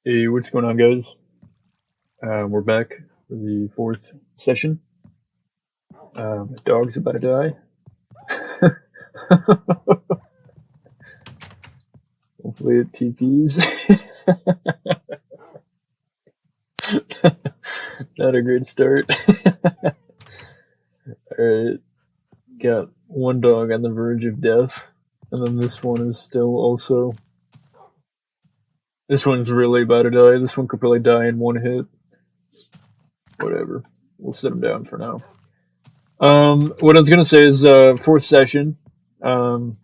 Hey, what's going on, guys? We're back for the fourth session. My dog's about to die. Hopefully it TPs. Not a great start. Alright, got one dog on the verge of death, and then this one is still also. This one's really about to die. This one could probably die in one hit. Whatever. We'll sit him down for now. What I was gonna say is, fourth session. Um,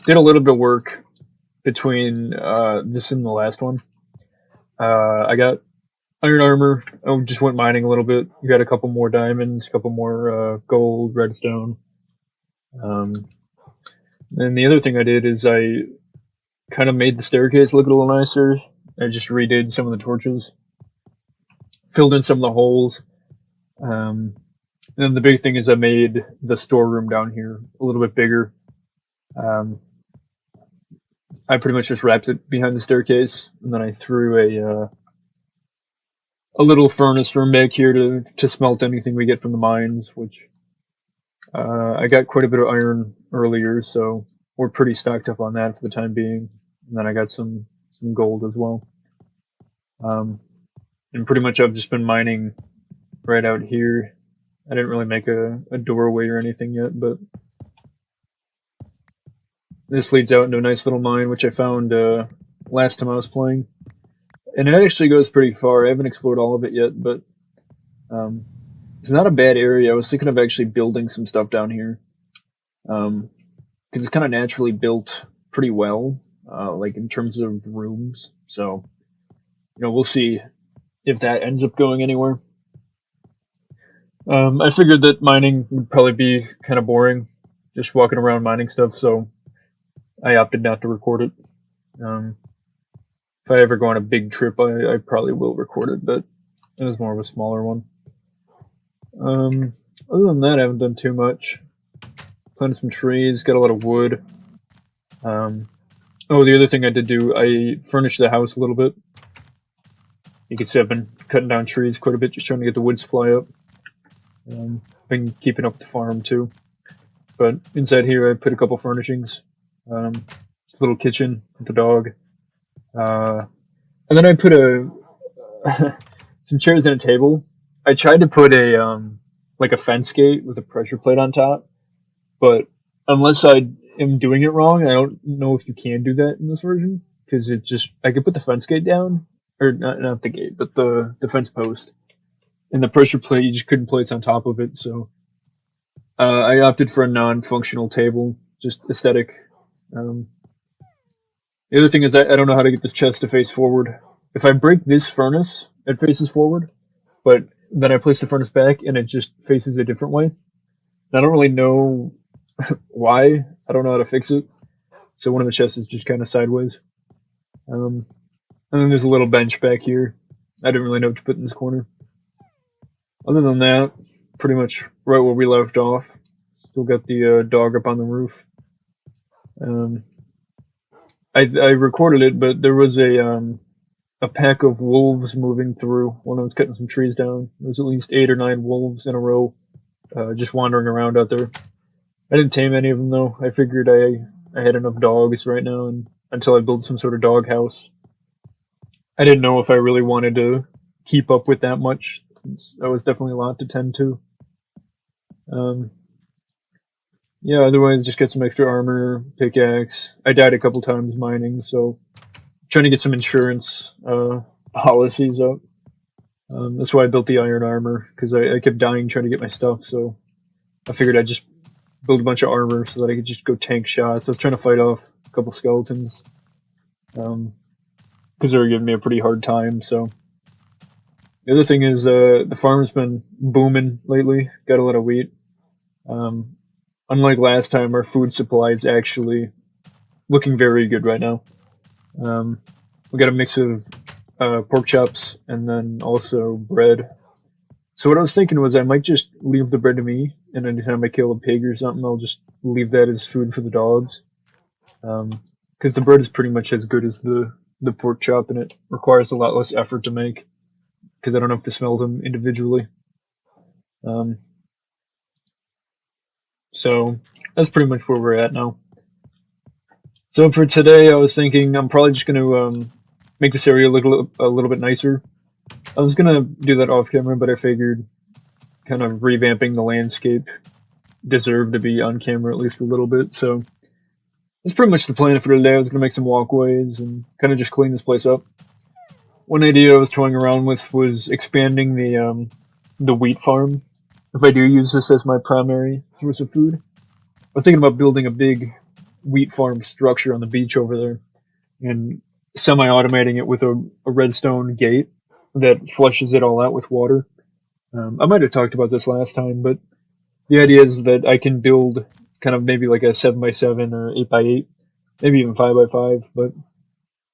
did a little bit of work between this and the last one. I got iron armor. I just went mining a little bit. You got a couple more diamonds, a couple more gold, redstone. And the other thing I did is I kind of made the staircase look a little nicer. I just redid some of the torches, filled in some of the holes. And then the big thing is I made the storeroom down here a little bit bigger. I pretty much just wrapped it behind the staircase, and then I threw a little furnace room back here to smelt anything we get from the mines. Which I got quite a bit of iron earlier, so we're pretty stocked up on that for the time being. And then I got some gold as well. And pretty much I've just been mining right out here. I didn't really make a doorway or anything yet, but this leads out into a nice little mine, which I found last time I was playing. And it actually goes pretty far. I haven't explored all of it yet, but it's not a bad area. I was thinking of actually building some stuff down here. Because it's kind of naturally built pretty well, like in terms of rooms. So, we'll see if that ends up going anywhere. I figured that mining would probably be kind of boring, just walking around mining stuff, so I opted not to record it. If I ever go on a big trip, I probably will record it, but it was more of a smaller one. Other than that, I haven't done too much. Planted some trees, got a lot of wood. Oh, the other thing I did do, I furnished the house a little bit. You can see I've been cutting down trees quite a bit, just trying to get the wood supply up. Been keeping up the farm too. But inside here, I put a couple furnishings. A little kitchen with the dog. And then I put some chairs and a table. I tried to put like a fence gate with a pressure plate on top, but unless I am doing it wrong, I don't know if you can do that in this version, because I could put the fence gate down, or not the gate, but the fence post, and the pressure plate you just couldn't place on top of it. So I opted for a non-functional table, just aesthetic. The other thing is I don't know how to get this chest to face forward. If I break this furnace, it faces forward, but then I place the furnace back and it just faces a different way. I don't really know why. I don't know how to fix it. So one of the chests is just kind of sideways. And then there's a little bench back here. I didn't really know what to put in this corner. Other than that, pretty much right where we left off. Still got the dog up on the roof. I recorded it, but there was a pack of wolves moving through when I was cutting some trees down. There was at least 8 or 9 wolves in a row, just wandering around out there. I didn't tame any of them though. I figured I had enough dogs right now, and until I build some sort of dog house. I didn't know if I really wanted to keep up with that much. That was definitely a lot to tend to. Yeah, otherwise just get some extra armor, pickaxe. I died a couple times mining, so trying to get some insurance policies up. That's why I built the iron armor, because I kept dying trying to get my stuff, so I figured I'd just build a bunch of armor so that I could just go tank shots. I was trying to fight off a couple skeletons, because they were giving me a pretty hard time. So the other thing is the farm's been booming lately. Got a lot of wheat. Unlike last time, our food supply is actually looking very good right now. We got a mix of pork chops and then also bread. So what I was thinking was I might just leave the bread to me, and anytime I kill a pig or something, I'll just leave that as food for the dogs. Because the bread is pretty much as good as the the pork chop, and it requires a lot less effort to make because I don't have to smell them individually. Um, so that's pretty much where we're at now. So for today, I was thinking I'm probably just going to make this area look a little bit nicer. I was going to do that off camera, but I figured kind of revamping the landscape deserved to be on camera at least a little bit. So that's pretty much the plan for today. I was going to make some walkways and kind of just clean this place up. One idea I was toying around with was expanding the wheat farm. If I do use this as my primary source of food, I'm thinking about building a big wheat farm structure on the beach over there and semi-automating it with a redstone gate that flushes it all out with water. I might have talked about this last time, but the idea is that I can build kind of maybe like a 7x7 or 8x8, maybe even 5x5, but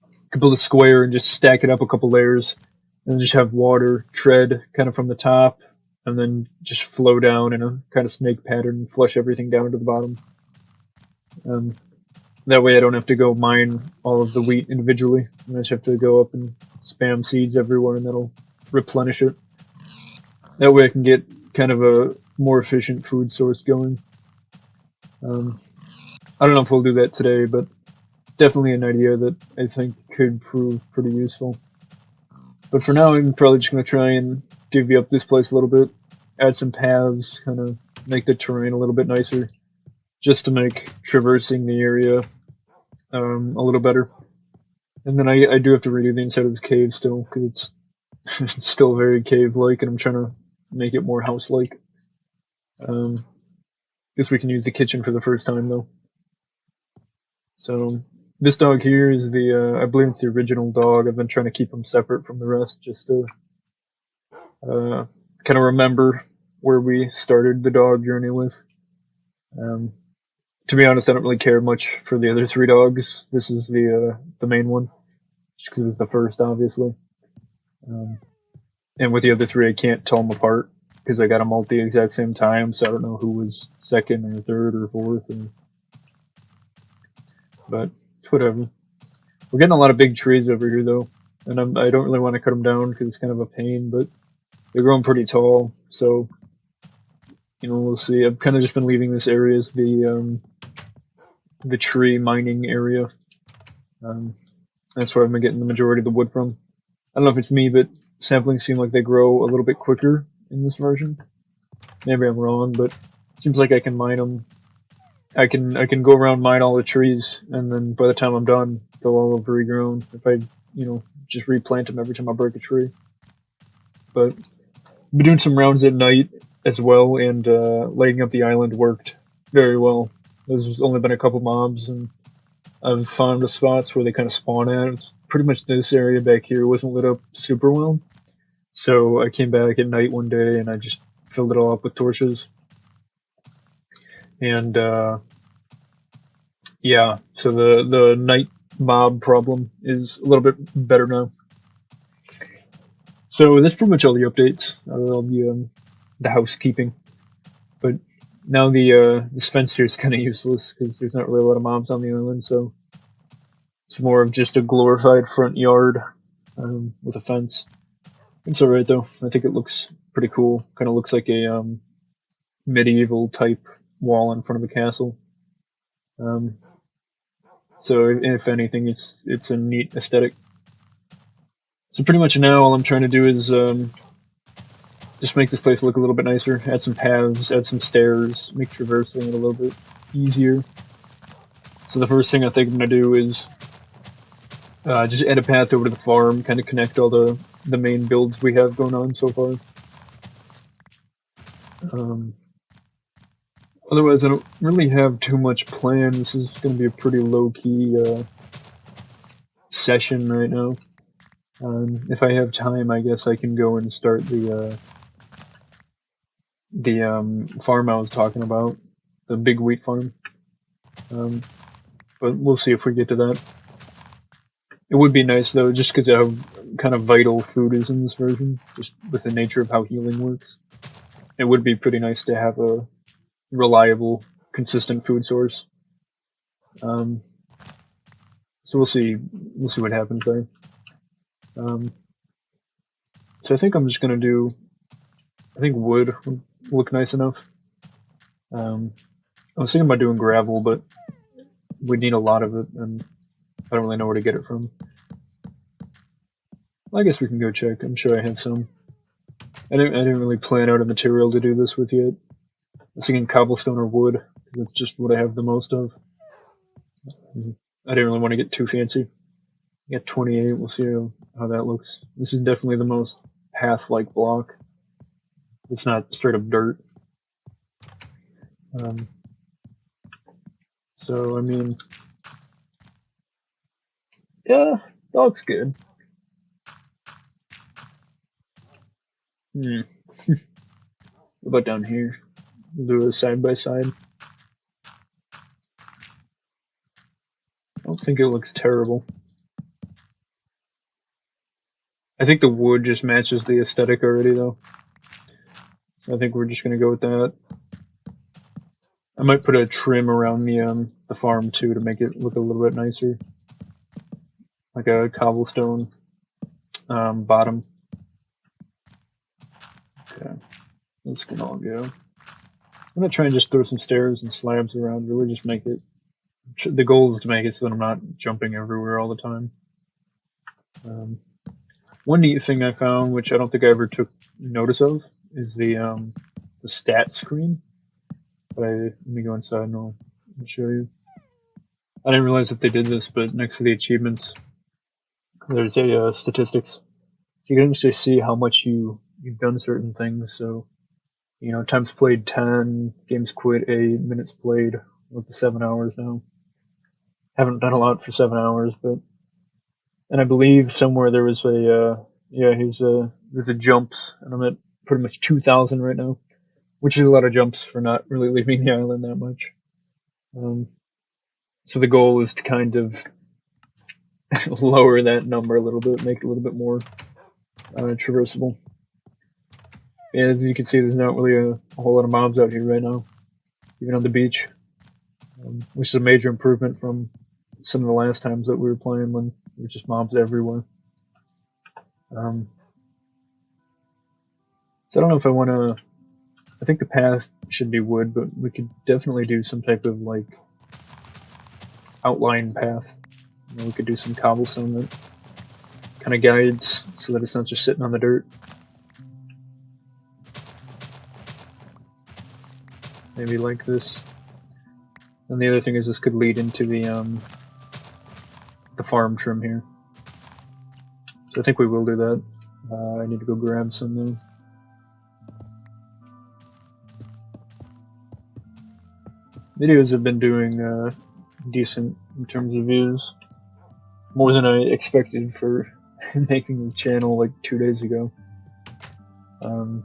I could build a square and just stack it up a couple layers and just have water tread kind of from the top and then just flow down in a kind of snake pattern and flush everything down to the bottom. That way I don't have to go mine all of the wheat individually. I just have to go up and spam seeds everywhere and that'll replenish it. That way I can get kind of a more efficient food source going. I don't know if we'll do that today, but definitely an idea that I think could prove pretty useful. But for now, I'm probably just going to try and divvy up this place a little bit, add some paths, kind of make the terrain a little bit nicer, just to make traversing the area a little better. And then I do have to redo the inside of this cave still, because it's still very cave-like, and I'm trying to make it more house-like. Guess we can use the kitchen for the first time, though. So this dog here is I believe it's the original dog. I've been trying to keep him separate from the rest, just to kind of remember where we started the dog journey with. To be honest, I don't really care much for the other three dogs. This is the main one, just because it's the first, obviously. And with the other three, I can't tell them apart because I got them all at the exact same time, so I don't know who was second or third or fourth. But it's whatever. We're getting a lot of big trees over here, though, and I don't really want to cut them down because it's kind of a pain, but they're growing pretty tall, so we'll see. I've kind of just been leaving this area as the tree mining area. That's where I've been getting the majority of the wood from. I don't know if it's me, but saplings seem like they grow a little bit quicker in this version. Maybe I'm wrong, but it seems like I can mine them. I can go around, mine all the trees, and then by the time I'm done, they'll all have regrown. If I just replant them every time I break a tree. But I've been doing some rounds at night as well, and lighting up the island worked very well. There's only been a couple mobs, and I've found the spots where they kind of spawn at. It's pretty much this area back here wasn't lit up super well, so I came back at night one day and I just filled it all up with torches. And yeah, so the night mob problem is a little bit better now. So that's pretty much all the updates, all the housekeeping. But now this fence here is kind of useless because there's not really a lot of mobs on the island, so it's more of just a glorified front yard with a fence. It's alright though. I think it looks pretty cool. Kind of looks like a medieval type wall in front of a castle. So if anything, it's a neat aesthetic. So pretty much now all I'm trying to do is just make this place look a little bit nicer. Add some paths, add some stairs, make traversing it a little bit easier. So the first thing I think I'm gonna do is just add a path over to the farm, kind of connect all the main builds we have going on so far. Otherwise, I don't really have too much planned. This is going to be a pretty low-key session right now. If I have time, I guess I can go and start the farm I was talking about, the big wheat farm. But we'll see if we get to that. It would be nice, though, just because of how kind of vital food is in this version, just with the nature of how healing works. It would be pretty nice to have a reliable, consistent food source. So we'll see what happens there. So I think I'm just gonna do. I think wood would look nice enough. I was thinking about doing gravel, but we need a lot of it, and I don't really know where to get it from. Well, I guess we can go check. I'm sure I have some. I didn't really plan out a material to do this with yet. I was thinking cobblestone or wood. That's just what I have the most of. I didn't really want to get too fancy. I got 28. We'll see how that looks. This is definitely the most path-like block. It's not straight up dirt. So I mean, yeah, that looks good. What about down here? We'll do a side by side. I don't think it looks terrible. I think the wood just matches the aesthetic already, though. So I think we're just gonna go with that. I might put a trim around the farm too to make it look a little bit nicer, like a cobblestone bottom. Okay, this can all go. I'm gonna try and just throw some stairs and slabs around. Really, just make it. The goal is to make it so that I'm not jumping everywhere all the time. One neat thing I found, which I don't think I ever took notice of, is the stat screen. Let me go inside and I'll show you. I didn't realize that they did this, but next to the achievements, there's a statistics. You can actually see how much you've done certain things. So, you know, times played 10, games quit 8, minutes played, up to 7 hours now. Haven't done a lot for 7 hours, but, and I believe somewhere there was there's a jumps, and I'm at pretty much 2,000 right now, which is a lot of jumps for not really leaving the island that much. So the goal is to kind of lower that number a little bit, make it a little bit more traversable. And as you can see, there's not really a whole lot of mobs out here right now, even on the beach, which is a major improvement from some of the last times that we were playing when there were just mobs everywhere. So I don't know if I want to. I think the path should be wood, but we could definitely do some type of like outline path. You know, we could do some cobblestone that kind of guides so that it's not just sitting on the dirt. Maybe like this. And the other thing is this could lead into the farm trim here. So I think we will do that. I need to go grab some. Videos have been doing decent in terms of views. More than I expected for making the channel like 2 days ago. I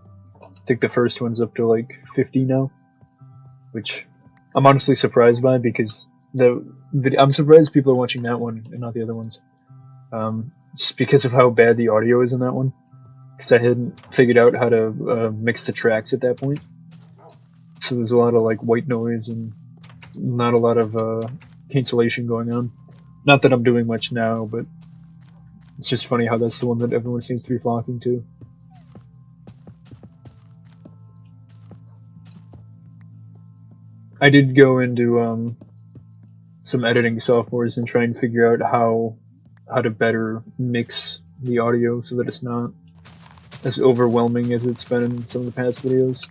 think the first one's up to like 50 now, which I'm honestly surprised by because I'm surprised people are watching that one and not the other ones. Just because of how bad the audio is in that one. Because I hadn't figured out how to mix the tracks at that point. So there's a lot of like white noise and not a lot of cancellation going on. Not that I'm doing much now, but it's just funny how that's the one that everyone seems to be flocking to. I did go into some editing softwares and try and figure out how to better mix the audio so that it's not as overwhelming as it's been in some of the past videos.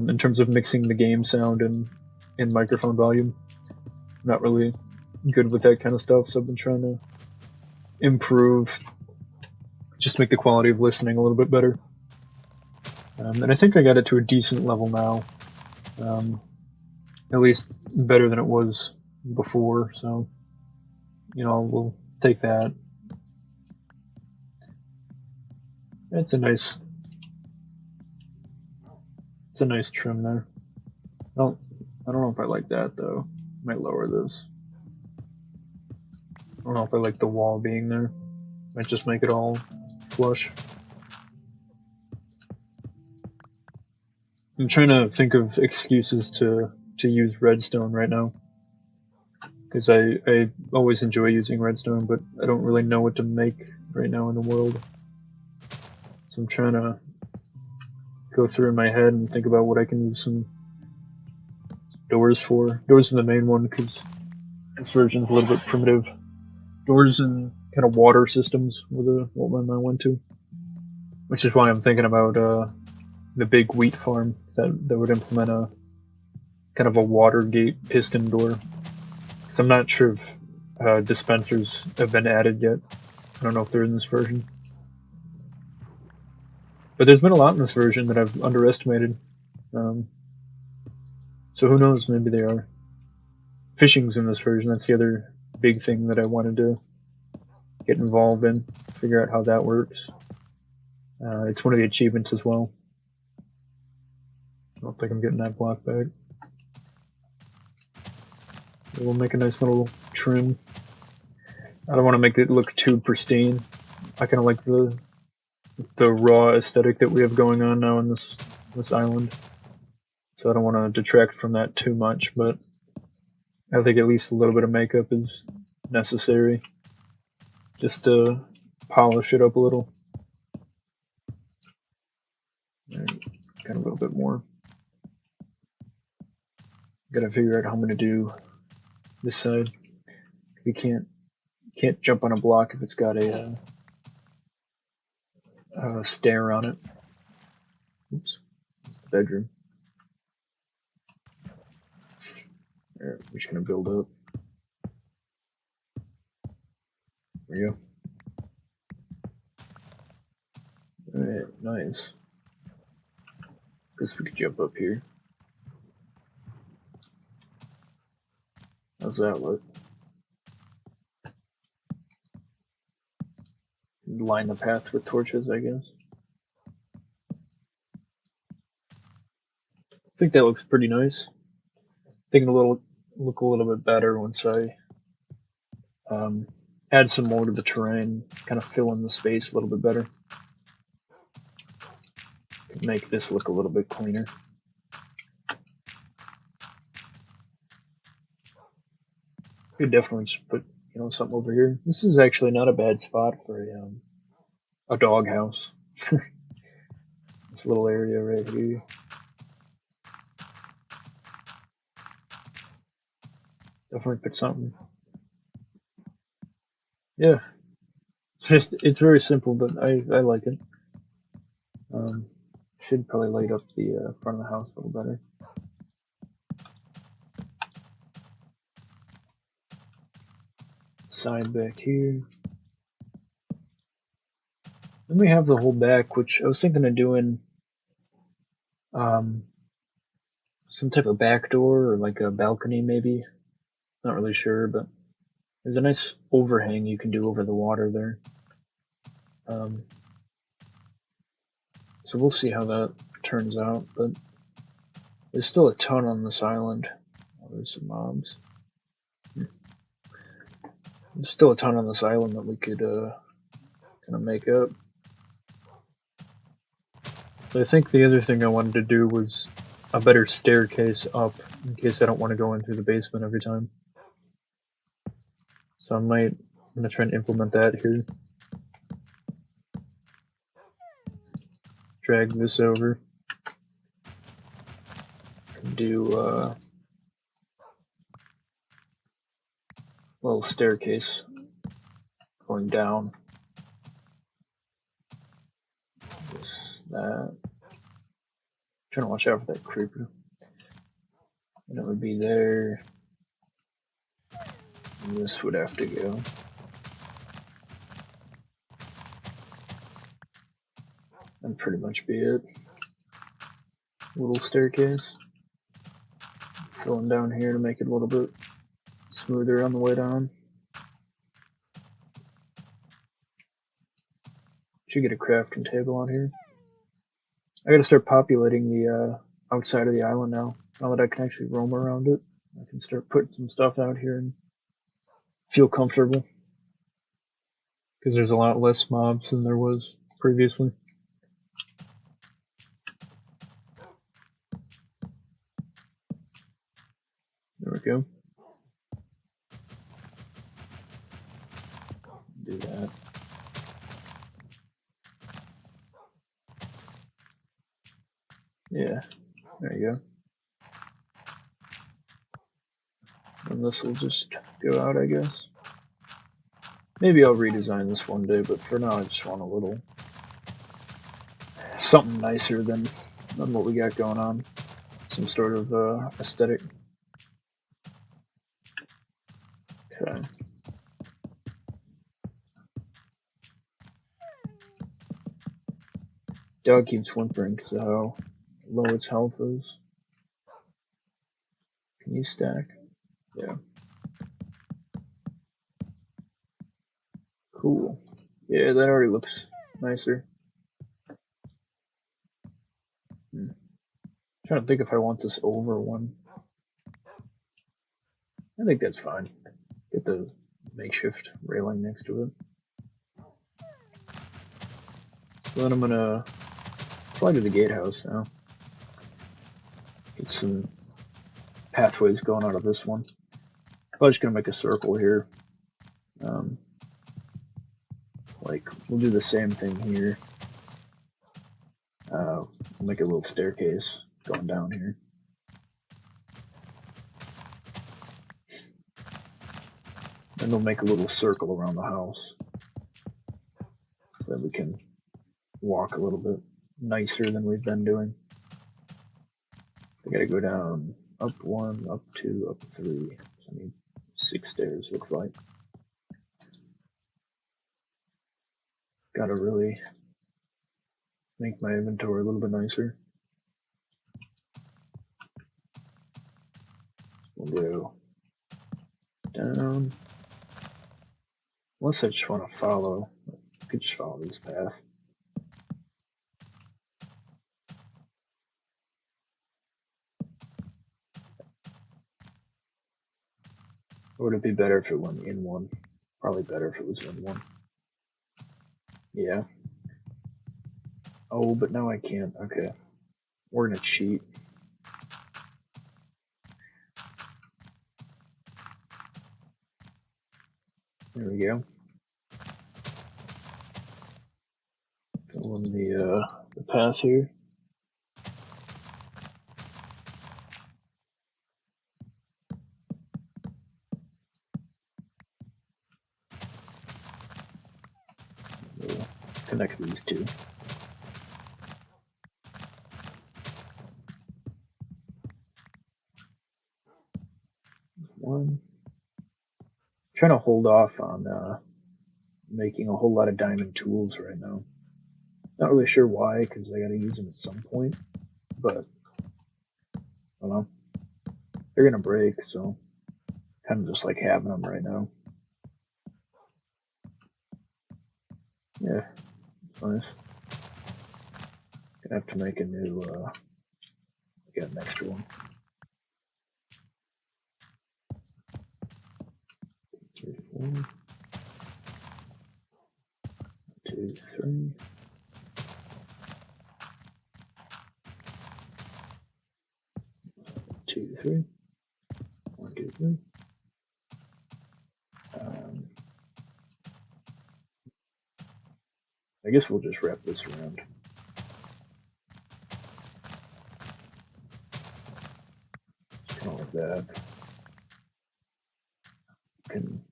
In terms of mixing the game sound and microphone volume. I'm not really good with that kind of stuff, so I've been trying to improve, just make the quality of listening a little bit better. And I think I got it to a decent level now. At least better than it was before, so, you know, we'll take that. It's a nice trim there. I don't know if I like that though. Might lower this. I don't know if I like the wall being there. Might just make it all flush. I'm trying to think of excuses to use redstone right now. because I always enjoy using redstone, but I don't really know what to make right now in the world. So I'm trying to go through in my head and think about what I can use some doors for. Doors are the main one because this version's a little bit primitive. Doors and kind of water systems were what my mind went to, which is why I'm thinking about the big wheat farm that would implement a kind of a water gate piston door. Because I'm not sure if dispensers have been added yet. I don't know if they're in this version. But there's been a lot in this version that I've underestimated. So who knows, maybe they are. Fishing's in this version, that's the other big thing that I wanted to get involved in, figure out how that works. It's one of the achievements as well. I don't think I'm getting that block back. We'll make a nice little trim. I don't want to make it look too pristine. I kind of like the raw aesthetic that we have going on now on this island. So I don't want to detract from that too much, but I think at least a little bit of makeup is necessary just to polish it up a little. And kind of a little bit more. Gotta figure out how I'm gonna do this side. You can't jump on a block if it's got a stair on it. Oops, it's the bedroom. Alright, we're just gonna build up. There we go. Alright, nice. Guess we could jump up here. How's that look? Line the path with torches, I guess. I think that looks pretty nice. I think it'll look a little bit better once I add some more to the terrain, kind of fill in the space a little bit better. Make this look a little bit cleaner. Could definitely just put something over here. This is actually not a bad spot for a dog house. This little area right here. Definitely put something. Yeah, it's very simple, but I like it. Should probably light up the front of the house a little better. Side back here. Then we have the whole back, which I was thinking of doing some type of back door or like a balcony maybe. Not really sure, but there's a nice overhang you can do over the water there. So we'll see how that turns out, but there's still a ton on this island. Oh, there's some mobs. There's still a ton on this island that we could kind of make up. But I think the other thing I wanted to do was a better staircase up in case I don't want to go in through the basement every time. So I'm gonna try and implement that here. Drag this over. Do a little staircase going down. That. Trying to watch out for that creeper. And it would be there. And this would have to go. That'd pretty much be it. Little staircase. Going down here to make it a little bit smoother on the way down. Should get a crafting table on here. I gotta start populating the outside of the island now. Now that I can actually roam around it, I can start putting some stuff out here and feel comfortable. Because there's a lot less mobs than there was previously. There we go. do that. Yeah, there you go. And this will just go out, I guess. Maybe I'll redesign this one day, but for now I just want a little something nicer than what we got going on. Some sort of aesthetic. Okay. Dog keeps whimpering because of how low its health is. Can you stack? Yeah. Cool. Yeah, that already looks nicer. Trying to think if I want this over one. I think that's fine. Get the makeshift railing next to it. So then I'm gonna fly to the gatehouse now. Get some pathways going out of this one. I'm just gonna make a circle here. Like we'll do the same thing here. We'll make a little staircase going down here. And we'll make a little circle around the house so that we can walk a little bit nicer than we've been doing. I gotta go down up 1, up 2, up 3. So I need 6 stairs, looks like. Gotta really make my inventory a little bit nicer. We'll go down. Unless I just want to follow. I could just follow this path. Or would it be better if it went in one? Probably better if it was in one. Yeah. Oh, but now I can't. Okay. We're gonna cheat. There we go. Fill in the path here. We'll connect these two. One. Trying to hold off on making a whole lot of diamond tools right now. Not really sure why, because I gotta use them at some point, but I don't know. They're gonna break, so kind of just like having them right now. Yeah, it's nice. Gonna have to make a new, get an extra one. 3, 4. 2, 3. 2, 3. 1, 2, 3. I guess we'll just wrap this around. Kind of like that. Can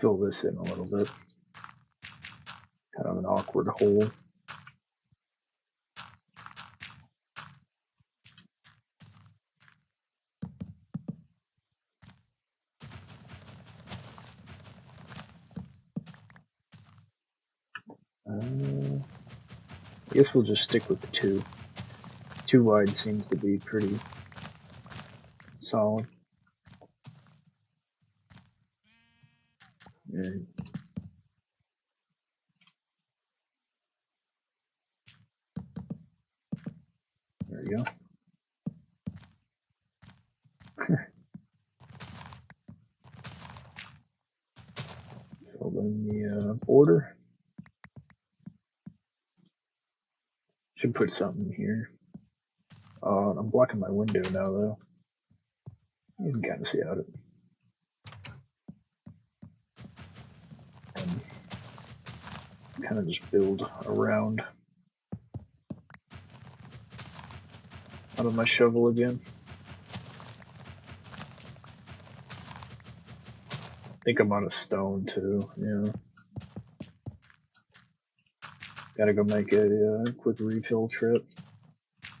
fill this in a little bit. Kind of an awkward hole. I guess we'll just stick with the 2. 2 wide seems to be pretty solid. And there we go. Fill in the border. Should put something here. I'm blocking my window now, though. You can kind of see out it. And kind of just build around. Out of my shovel again. I think I'm out of stone too, yeah. Gotta go make a quick refill trip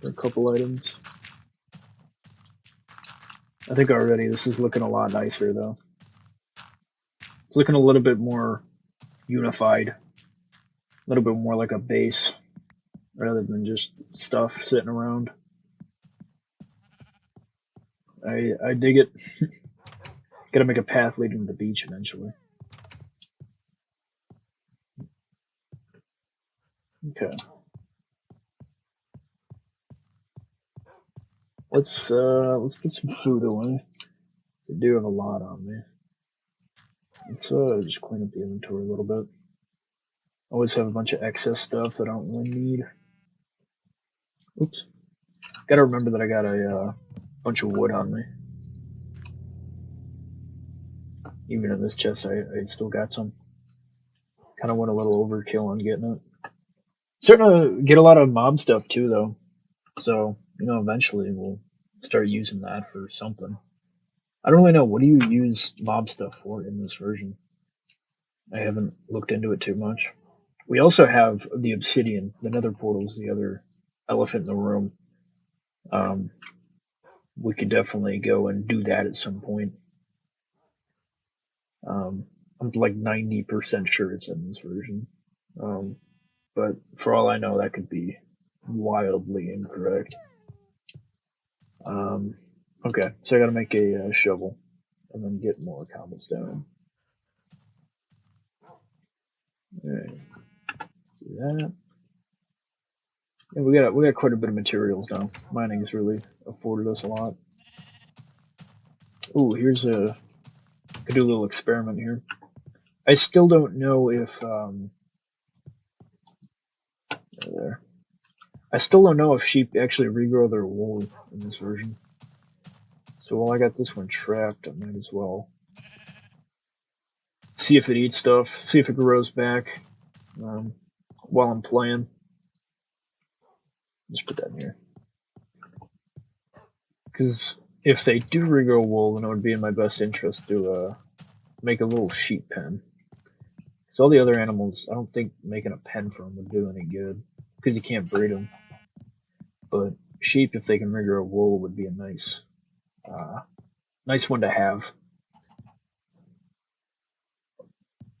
for a couple items. I think already this is looking a lot nicer though. It's looking a little bit more unified. A little bit more like a base rather than just stuff sitting around. I dig it. Gotta make a path leading to the beach eventually. Okay. Let's put some food away. I do have a lot on me. Let's just clean up the inventory a little bit. Always have a bunch of excess stuff that I don't really need. Oops. Gotta remember that I got a bunch of wood on me. Even in this chest, I still got some. Kind of went a little overkill on getting it. Starting to get a lot of mob stuff too, though. So, you know, eventually we'll start using that for something. I don't really know. What do you use mob stuff for in this version? I haven't looked into it too much. We also have the obsidian. The nether portal's the other elephant in the room. We could definitely go and do that at some point. I'm like 90% sure it's in this version. But for all I know, that could be wildly incorrect. Okay, so I gotta make a shovel and then get more cobblestone. Alright, do that. Yeah, we got quite a bit of materials now. Mining has really afforded us a lot. Ooh, here's a. Could do a little experiment here. I still don't know if there. I still don't know if sheep actually regrow their wool in this version. So while I got this one trapped, I might as well see if it eats stuff, see if it grows back while I'm playing. Just put that in here. Because if they do regrow wool, then it would be in my best interest to make a little sheep pen. Because all the other animals, I don't think making a pen for them would do any good. Because you can't breed them. But sheep, if they can regrow wool, would be a nice one to have.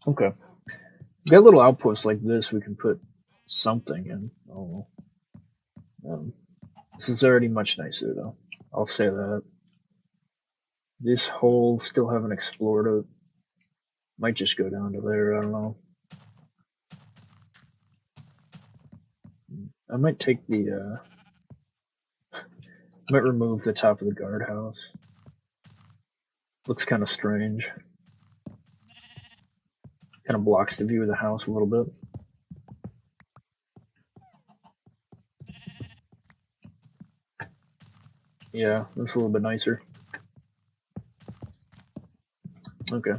Okay. Got little outposts like this, we can put something in. Oh, this is already much nicer, though. I'll say that. This hole, still haven't explored it. Might just go down to there, I don't know. I might take the, might remove the top of the guardhouse. Looks kind of strange. Kind of blocks the view of the house a little bit. Yeah, that's a little bit nicer. Okay.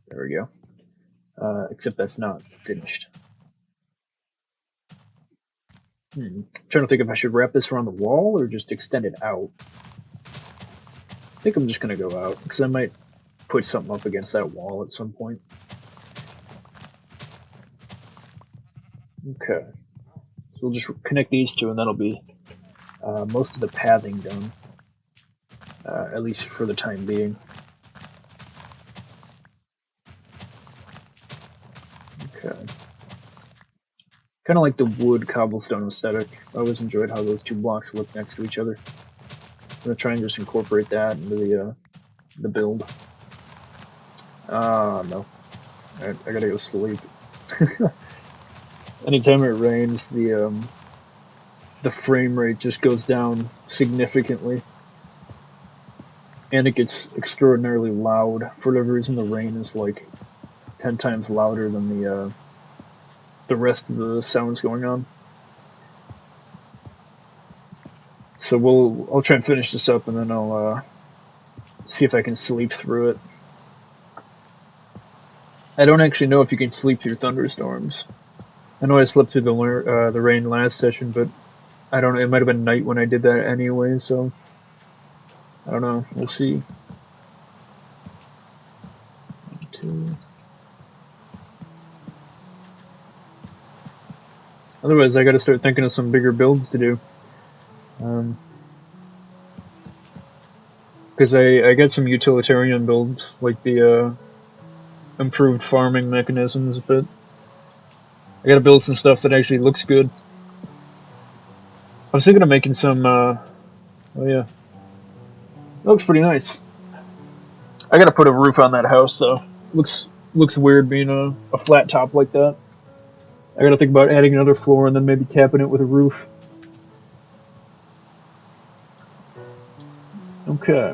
There we go. Except that's not finished. Trying to think if I should wrap this around the wall or just extend it out. I think I'm just going to go out, because I might put something up against that wall at some point. Okay. So we'll just connect these two, and that'll be most of the pathing done. At least for the time being. Okay. Kind of like the wood cobblestone aesthetic. I always enjoyed how those two blocks look next to each other. I'm gonna try and just incorporate that into the build. No. Alright, I gotta go sleep. Anytime it rains, the frame rate just goes down significantly. And it gets extraordinarily loud. For whatever reason, the rain is like 10 times louder than the rest of the sounds going on. So I'll try and finish this up, and then I'll see if I can sleep through it. I don't actually know if you can sleep through thunderstorms. I know I slept through the rain last session, but I don't know. It might have been night when I did that anyway, so I don't know. We'll see. 1, 2. Otherwise, I got to start thinking of some bigger builds to do. Because I got some utilitarian builds, like the improved farming mechanisms, but I got to build some stuff that actually looks good. I was thinking of making some. Oh yeah, it looks pretty nice. I got to put a roof on that house though. Looks weird being a flat top like that. I got to think about adding another floor and then maybe capping it with a roof. Okay.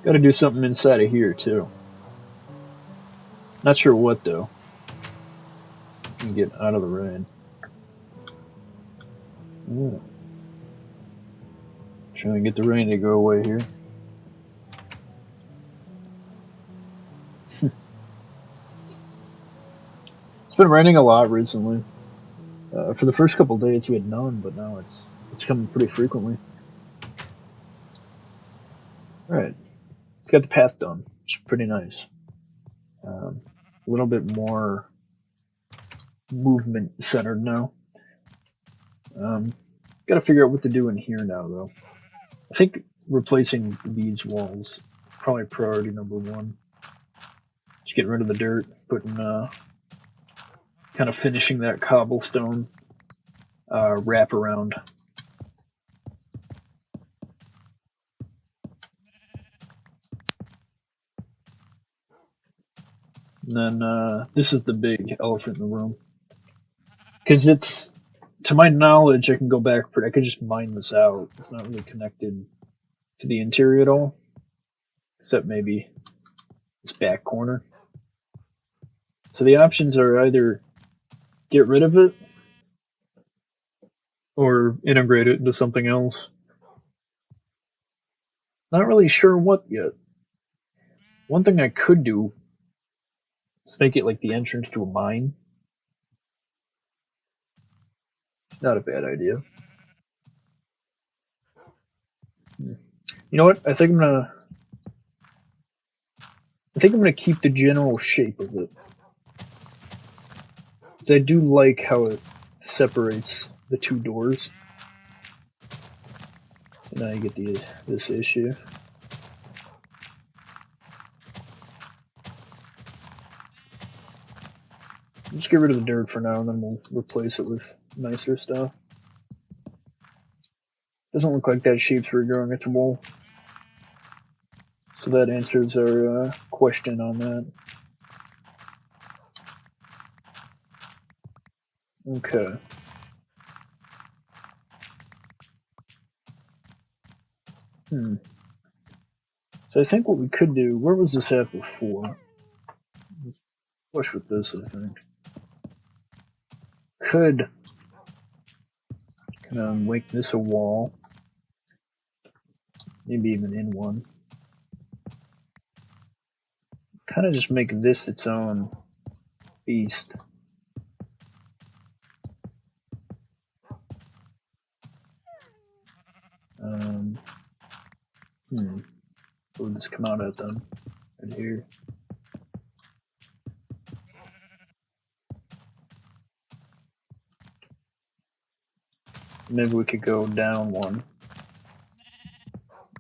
Got to do something inside of here too. Not sure what though. Can get out of the rain. Yeah. Trying to get the rain to go away here. It's been raining a lot recently. For the first couple days we had none, but now it's coming pretty frequently. All right, it's got the path done, which is pretty nice. A little bit more movement centered now. Got to figure out what to do in here now, though. I think replacing these walls probably priority number one. Just getting rid of the dirt, putting kind of finishing that cobblestone wrap around. And then this is the big elephant in the room. Because it's, to my knowledge, I can go back, I could just mine this out. It's not really connected to the interior at all. Except maybe this back corner. So the options are either get rid of it or integrate it into something else. Not really sure what yet. One thing I could do is make it like the entrance to a mine. Not a bad idea. You know what? I think I'm gonna keep the general shape of it. Because I do like how it separates the two doors. So now you get this issue. Just get rid of the dirt for now, and then we'll replace it with nicer stuff. Doesn't look like that shape's regrowing at the wall. So that answers our question on that. Okay. So I think what we could do, where was this at before? Let's push with this, I think. Could kind of make this a wall. Maybe even in one. Kind of just make this its own beast. Where would this come out at then? Right here. Maybe we could go down one.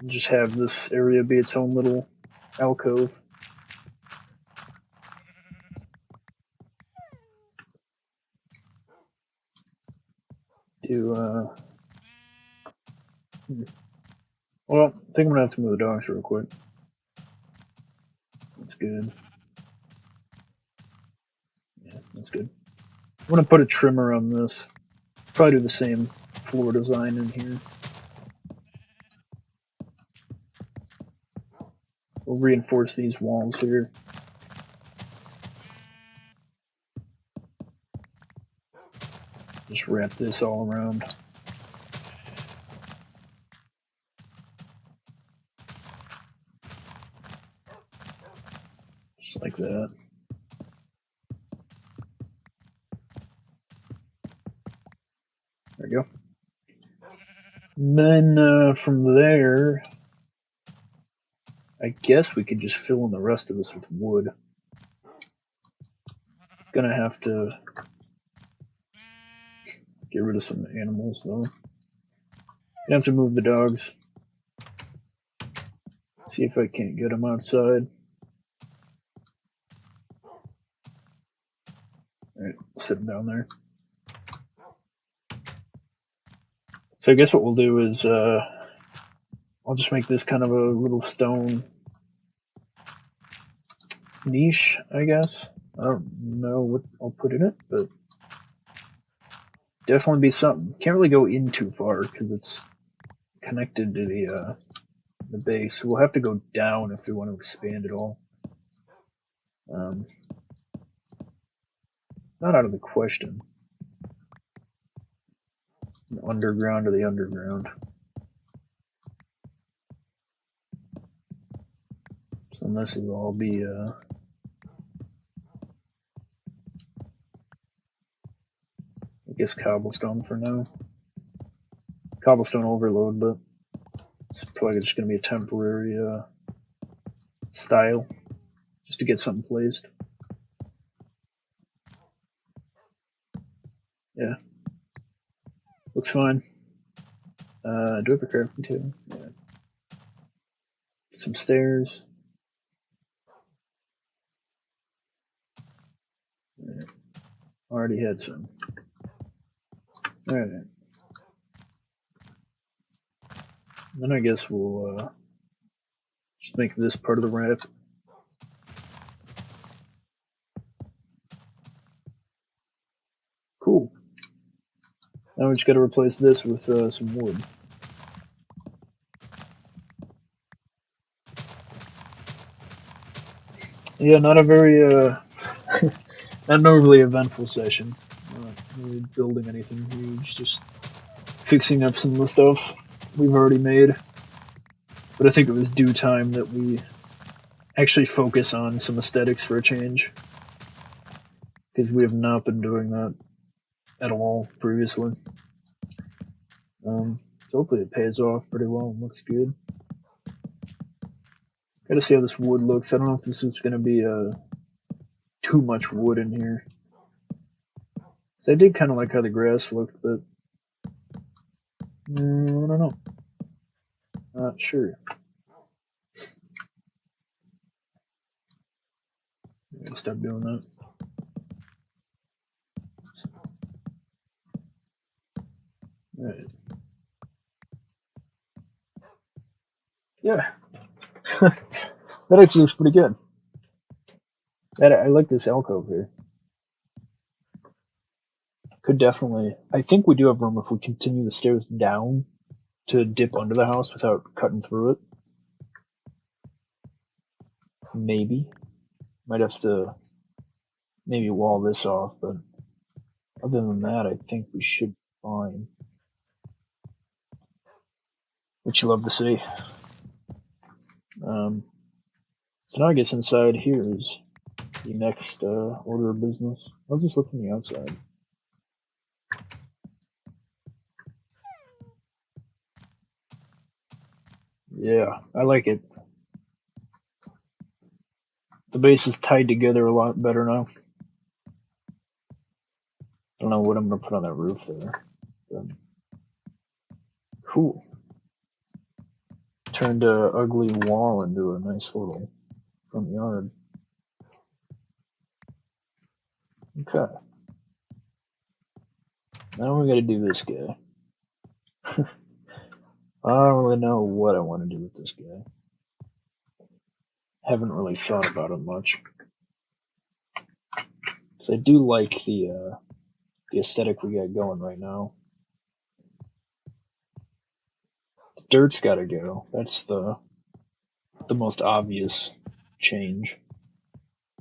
Just have this area be its own little alcove. Well, I think I'm gonna have to move the dogs real quick. That's good. Yeah, that's good. I'm gonna put a trimmer on this. Probably do the same floor design in here. We'll reinforce these walls here. Just wrap this all around. Just like that. There we go. And then from there, I guess we could just fill in the rest of this with wood. Gonna have to get rid of some animals though. Gonna have to move the dogs. See if I can't get them outside. Alright, sit them down there. So I guess what we'll do is I'll just make this kind of a little stone niche, I guess. I don't know what I'll put in it, but definitely be something. Can't really go in too far because it's connected to the base. So we'll have to go down if we want to expand at all. Not out of the question. Underground to the underground. So this will all be I guess cobblestone for now. Cobblestone overload, but it's probably just going to be a temporary style, just to get something placed. Yeah, looks fine. Do I have a crafting table? Yeah. Some stairs. Yeah. Already had some. Alright. Then I guess we'll just make this part of the ramp. Cool. Now we just got to replace this with some wood. Yeah, not a very not an overly eventful session. Not really building anything huge, just fixing up some of the stuff we've already made. But I think it was due time that we actually focus on some aesthetics for a change, because we have not been doing that at all previously. So hopefully it pays off pretty well and looks good. Gotta see how this wood looks. I don't know if this is gonna be too much wood in here. So I did kind of like how the grass looked, but I don't know. Not sure. I'm gonna stop doing that. Alright. Yeah. That actually looks pretty good. I like this alcove here. Could definitely. I think we do have room if we continue the stairs down to dip under the house without cutting through it. Maybe. Might have to maybe wall this off, but other than that, I think we should be fine. Which you love to see. So now I guess inside here is the next order of business. I'll just look from the outside. Yeah, I like it. The base is tied together a lot better now. I don't know what I'm going to put on that roof there. But cool. Turned an ugly wall into a nice little front yard. Okay. Now we got to do this guy. I don't really know what I want to do with this guy. Haven't really thought about it much. So I do like the aesthetic we got going right now. The dirt's got to go. That's the most obvious change.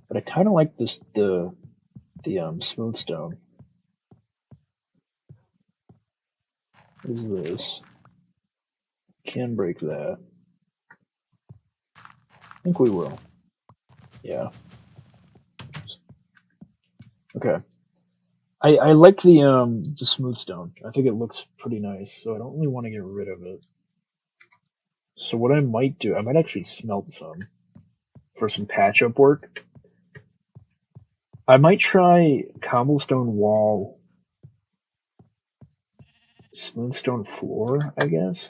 But I kind of like this the smooth stone. What is this? Can break that. I think we will. Yeah. Okay. I like the smooth stone. I think it looks pretty nice, so I don't really want to get rid of it. So what I might do, I might actually smelt some for some patch up work. I might try cobblestone wall, smooth stone floor, I guess.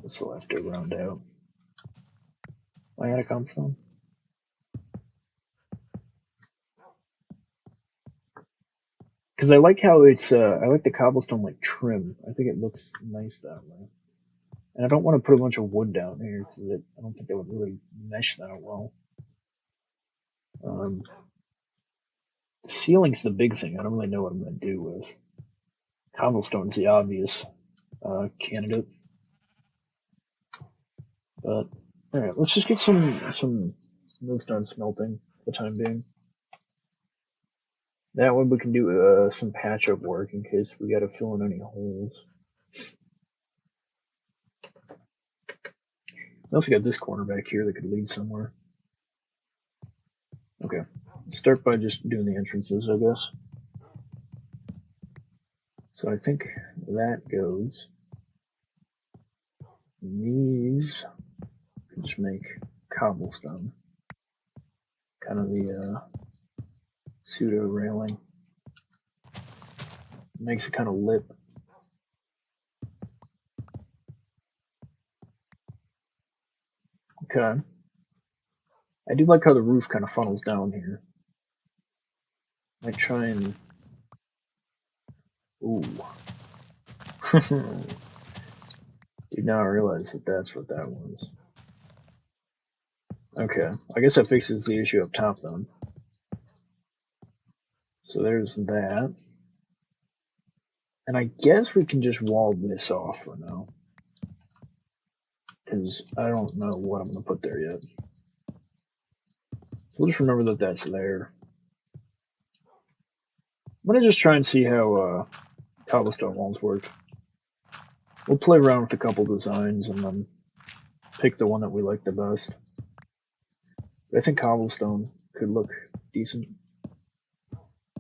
This will have to round out. Am I out of cobblestone? Because I like how it's, I like the cobblestone like trim. I think it looks nice that way. And I don't want to put a bunch of wood down here because I don't think that would really mesh that well. The ceiling's the big thing. I don't really know what I'm going to do with. Cobblestone's the obvious candidate. But, alright, let's just get some smooth stone smelting for the time being. That way we can do some patch up work in case we gotta fill in any holes. We also got this corner back here that could lead somewhere. Okay, let's start by just doing the entrances, I guess. So I think that goes. These can just make cobblestone. Kind of the pseudo railing. Makes it kind of lip. Okay. I do like how the roof kind of funnels down here. Might try and. Ooh. Did not realize that that's what that was. Okay, I guess that fixes the issue up top then. So there's that. And I guess we can just wall this off for now. Because I don't know what I'm going to put there yet. So we'll just remember that that's there. I'm going to just try and see how cobblestone walls work. We'll play around with a couple designs and then pick the one that we like the best. I think cobblestone could look decent.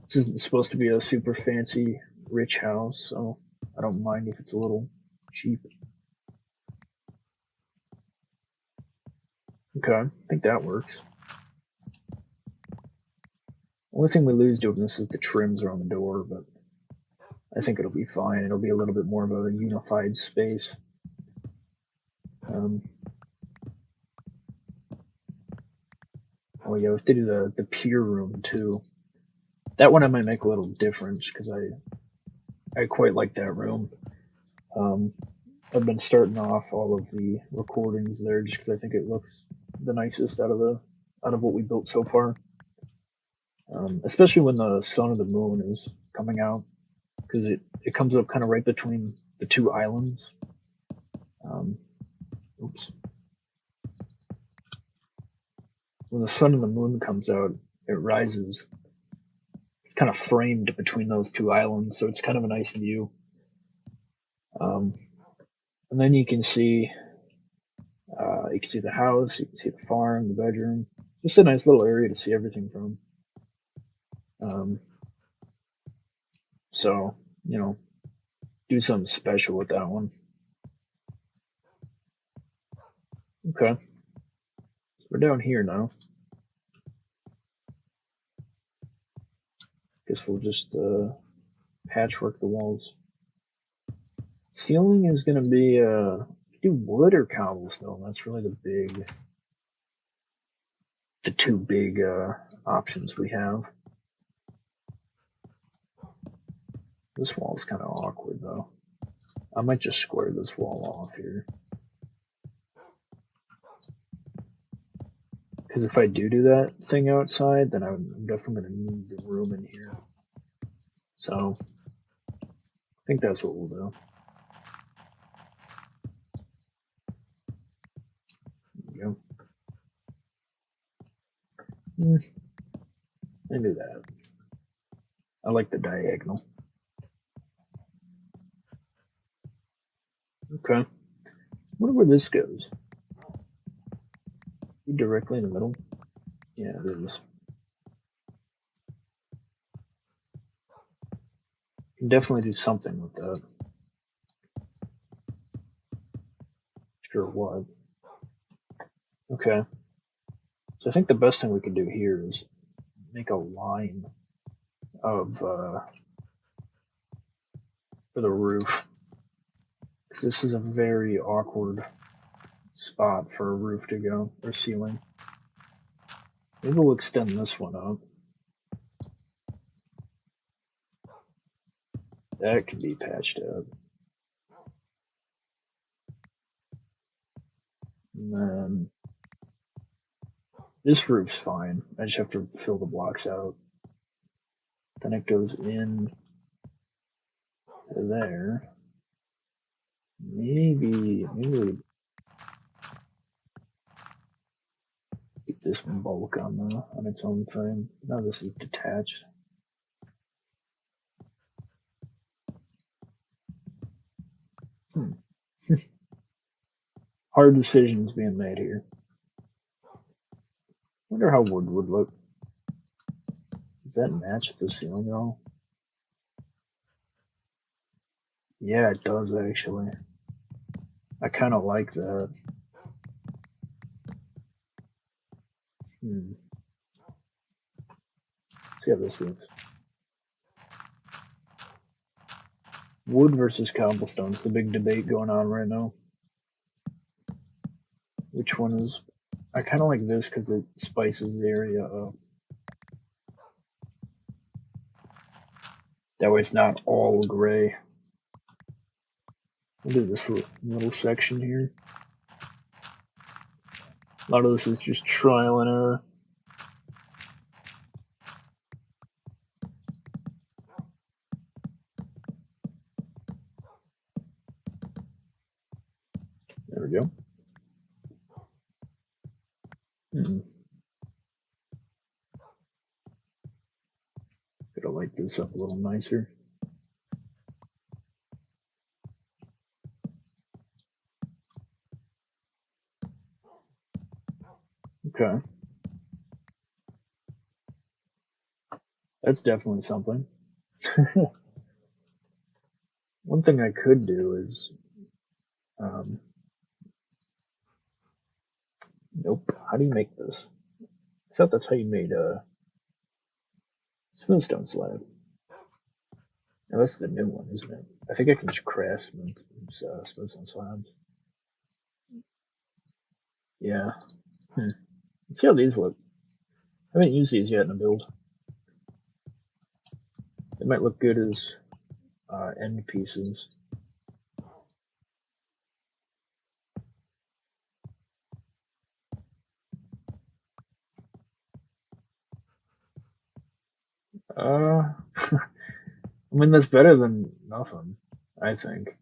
This isn't supposed to be a super fancy, rich house, so I don't mind if it's a little cheap. Okay, I think that works. Only thing we lose doing this is the trims around the door, but I think it'll be fine. It'll be a little bit more of a unified space. Oh yeah, we have to do the pier room too. That one I might make a little different because I quite like that room. I've been starting off all of the recordings there just because I think it looks the nicest out of what we built so far. Especially when the sun or the moon is coming out, because it comes up kind of right between the two islands. Oops. When the sun and the moon comes out, it rises. It's kind of framed between those two islands, so it's kind of a nice view. And then you can see the house, you can see the farm, the bedroom. Just a nice little area to see everything from. So, do something special with that one. Okay. So we're down here now. Guess we'll just patchwork the walls. Ceiling is going to be do wood or cobblestone. That's really the two big options we have. This wall is kind of awkward though. I might just square this wall off here. Because if I do that thing outside, then I'm definitely going to need the room in here. So, I think that's what we'll do. There we go. I do that. I like the diagonal. Okay. I wonder where this goes. Directly in the middle. Yeah, it is. Can definitely do something with that. Sure what. Okay. So I think the best thing we could do here is make a line of for the roof. Because this is a very awkward spot for a roof to go, or ceiling. Maybe we'll extend this one out. That could be patched up. And then this roof's fine. I just have to fill the blocks out. Then it goes in to there. Maybe we keep this bulk on its own thing. Now this is detached. Hard decisions being made here. Wonder how wood would look. Does that match the ceiling at all? Yeah, it does actually. I kind of like that. See how this looks. Wood versus cobblestone is the big debate going on right now. Which one is... I kind of like this because it spices the area up. That way it's not all gray. Look at this little section here. A lot of this is just trial and error. There we go. Gotta light this up a little nicer. Okay. That's definitely something. One thing I could do is... nope. How do you make this? I thought that's how you made a smoothstone slab. Now that's the new one, isn't it? I think I can just craft smoothstone slabs. Yeah. Let's see how these look. I haven't used these yet in a build. They might look good as end pieces. I mean, that's better than nothing, I think.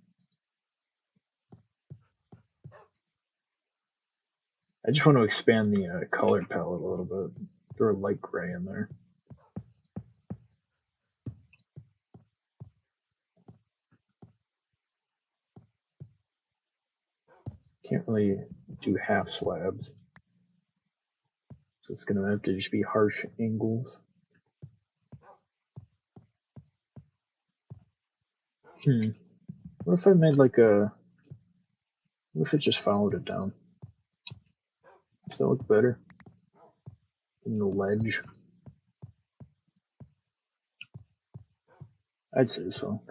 I just want to expand the color palette a little bit. Throw a light gray in there. Can't really do half slabs. So it's going to have to just be harsh angles. What if I made like a... What if it just followed it down? Does that look better? In the ledge? I'd say so.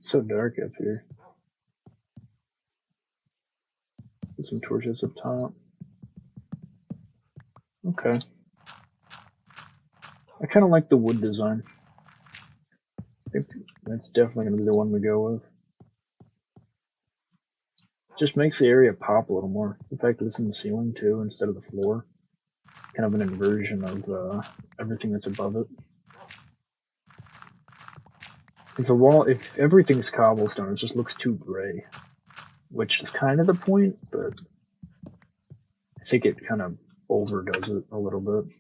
So dark up here. Put some torches up top. Okay. I kind of like the wood design. I think that's definitely going to be the one we go with. Just makes the area pop a little more. The fact that it's in the ceiling too instead of the floor. Kind of an inversion of everything that's above it. If everything's cobblestone, it just looks too gray. Which is kind of the point, but I think it kind of overdoes it a little bit.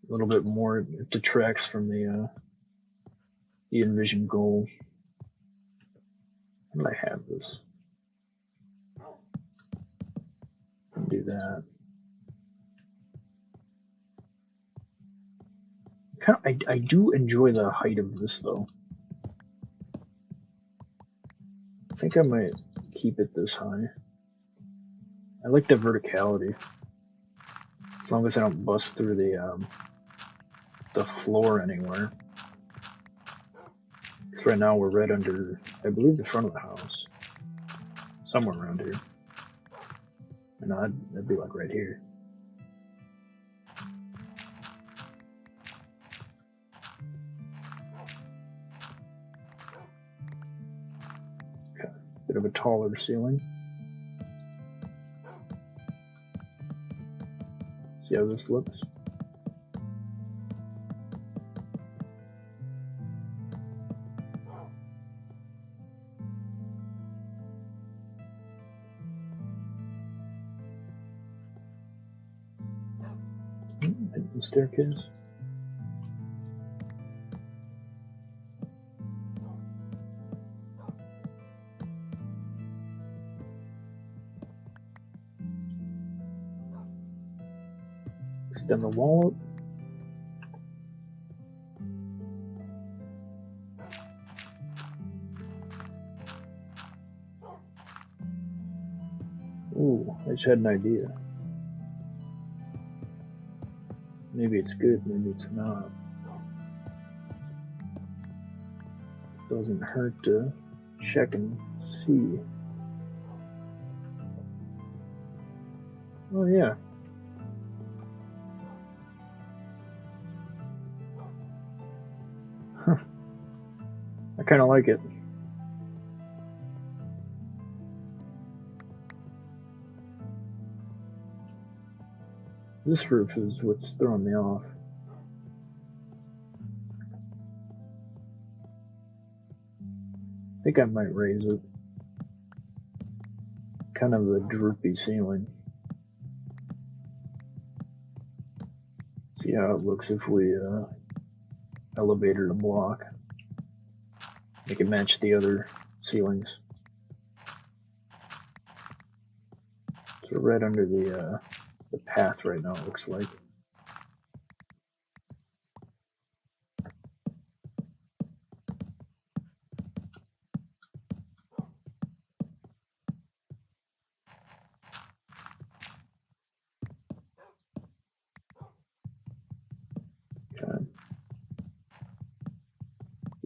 A little bit more, it detracts from the envisioned goal. How did I have this? Do that. I do enjoy the height of this though. I think I might keep it this high. I like the verticality. As long as I don't bust through the floor anywhere. Because right now we're right under, I believe, the front of the house. Somewhere around here. And that'd be like right here. Okay. Bit of a taller ceiling. See how this looks? The staircase. Extend the wall up. Ooh, I just had an idea. Maybe it's good, maybe it's not. Doesn't hurt to check and see. Oh yeah. Huh. I kind of like it. This roof is what's throwing me off. I think I might raise it. Kind of a droopy ceiling. See how it looks if we elevated a block. Make it match the other ceilings. So right under the path right now, it looks like. Okay.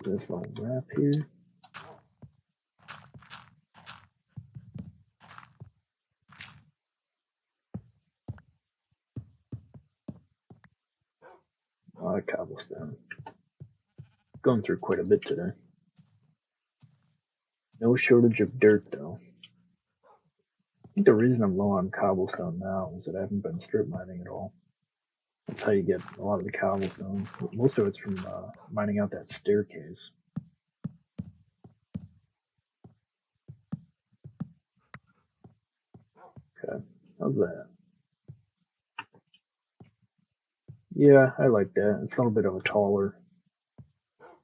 This little wrap here. A lot of cobblestone. Going through quite a bit today. No shortage of dirt though. I think the reason I'm low on cobblestone now is that I haven't been strip mining at all. That's how you get a lot of the cobblestone. Most of it's from mining out that staircase. Okay, how's that? Yeah, I like that. It's a little bit of a taller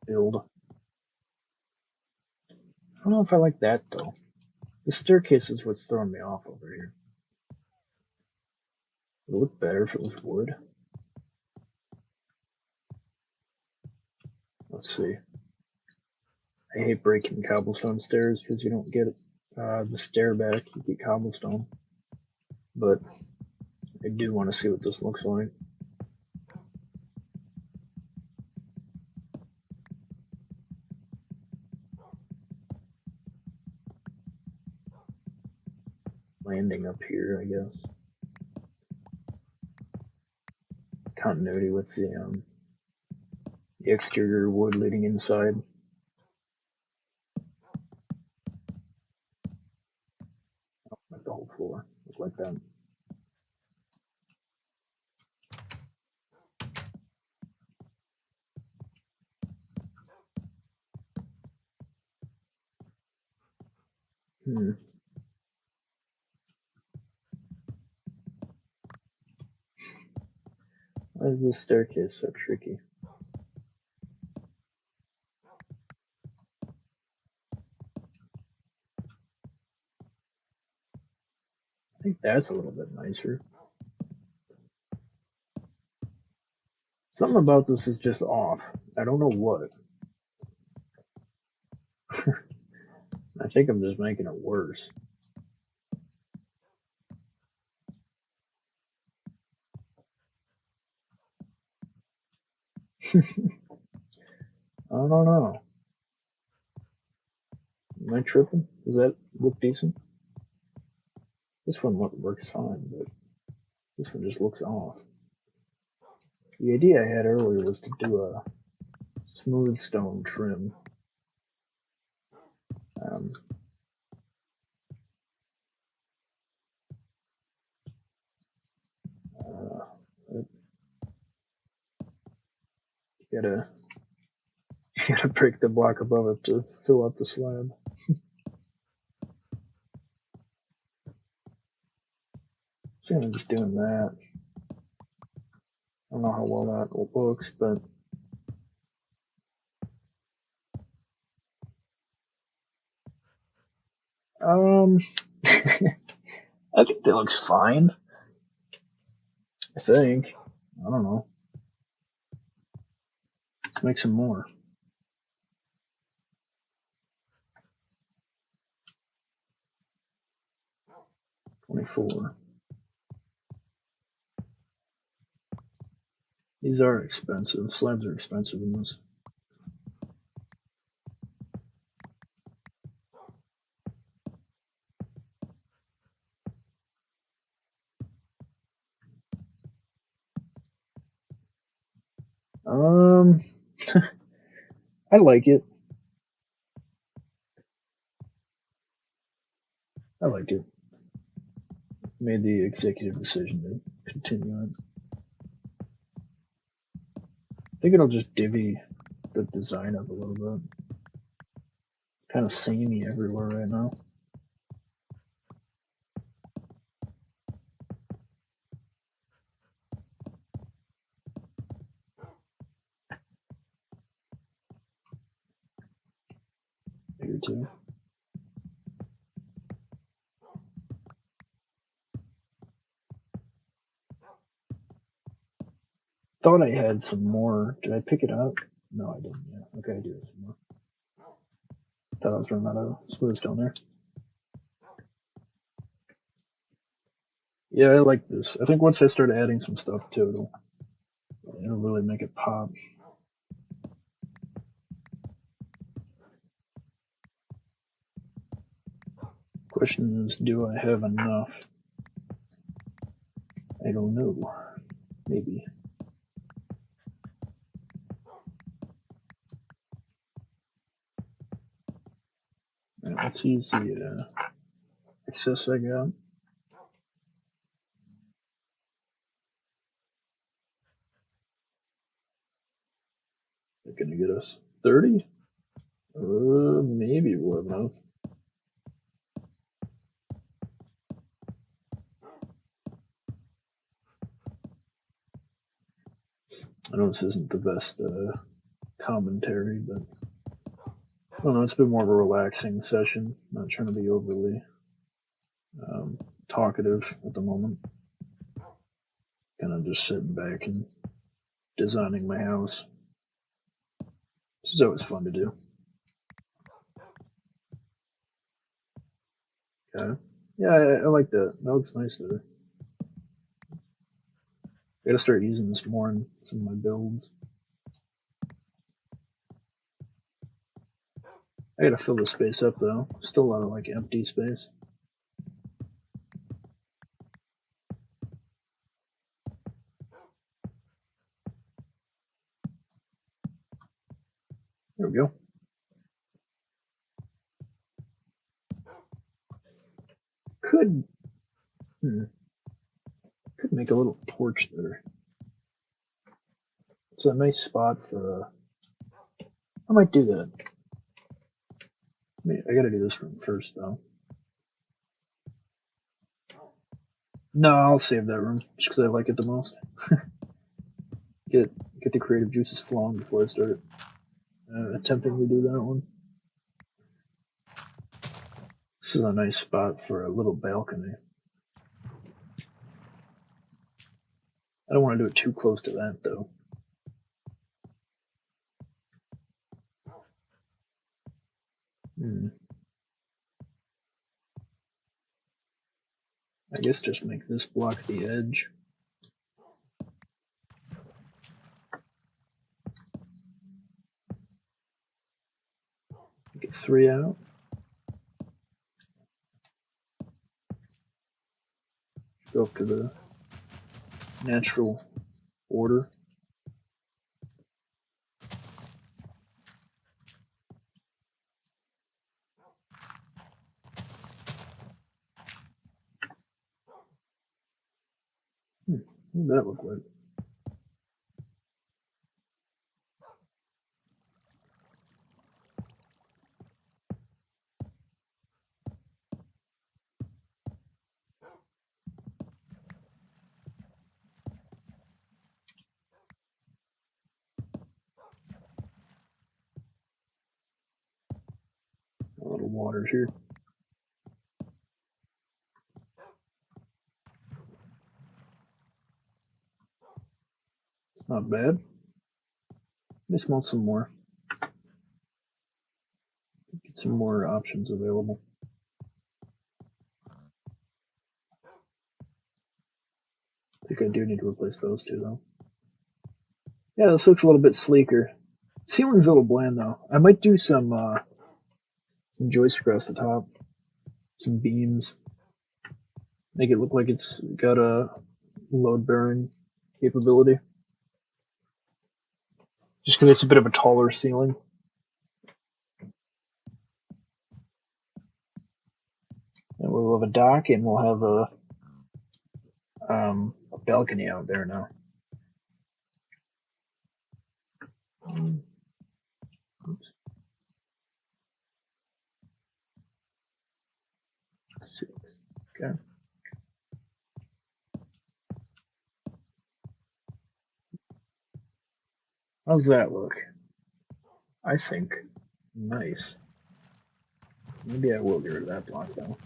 build. I don't know if I like that though. The staircase is what's throwing me off over here. It would look better if it was wood. Let's see. I hate breaking cobblestone stairs because you don't get the stair back. You get cobblestone. But I do want to see what this looks like. Landing up here, I guess. Continuity with the exterior wood leading inside. Like the whole floor, look like that. Why is this staircase so tricky? think that's a little bit nicer. Something about this is just off. I don't know what. I think I'm just making it worse. I don't know. Am I tripping? Does that look decent? This one works fine, but this one just looks off. The idea I had earlier was to do a smooth stone trim. You gotta break the block above it to fill out the slab. So I'm just doing that. I don't know how well that looks, but I think that looks fine. I think. I don't know. Let's make some more. $24. These are expensive. Slabs are expensive in this. I like it. I like it. Made the executive decision to continue it. I think it'll just divvy the design up a little bit. Kind of samey everywhere right now. Here too. Thought I had some more. Did I pick it up? No, I didn't. Yeah. Okay, I do have some more. Thought I was running out of smooth stone there. Yeah, I like this. I think once I start adding some stuff to it, it'll really make it pop. Question is, do I have enough? I don't know. Maybe. Right, let's use the excess I got. They're gonna get us 30? Maybe we'll have enough. I know this isn't the best commentary, but I don't know, it's been more of a relaxing session. Not trying to be overly talkative at the moment. Kind of just sitting back and designing my house. This is always fun to do. Okay. Yeah, I like that. That looks nice there. I gotta start using this more in some of my builds. I gotta fill the space up though. Still a lot of like empty space. There we go. Could make a little porch there. It's a nice spot for I might do that. I gotta do this room first though. No, I'll save that room just because I like it the most. Get the creative juices flowing before I start attempting to do that one. This is a nice spot for a little balcony. don't want to do it too close to that, though. I guess just make this block the edge. Get 3 out. Go up to the natural border. What does that look like? A little water here. It's not bad. Let me smell some more. Get some more options available. I think I do need to replace those two, though. Yeah, this looks a little bit sleeker. Ceiling's a little bland, though. I might do some joists across the top. Some beams. Make it look like it's got a load-bearing capability. Just because it's a bit of a taller ceiling. And we'll have a dock, and we'll have a balcony out there now. Oops. Okay. How's that look? I think nice. Maybe I will get rid of that block though.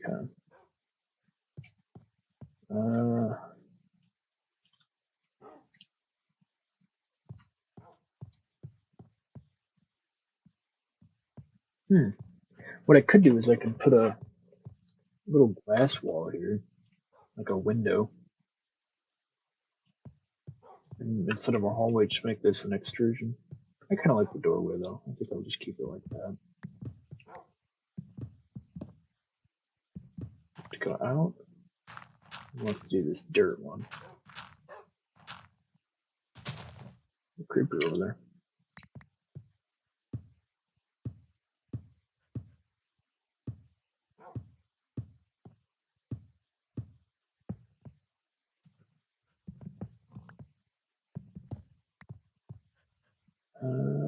Okay. What I could do is I could put a little glass wall here, like a window. And instead of a hallway, just make this an extrusion. I kind of like the doorway though. I think I'll just keep it like that. To go out, I'll have to do this dirt one. The creeper over there.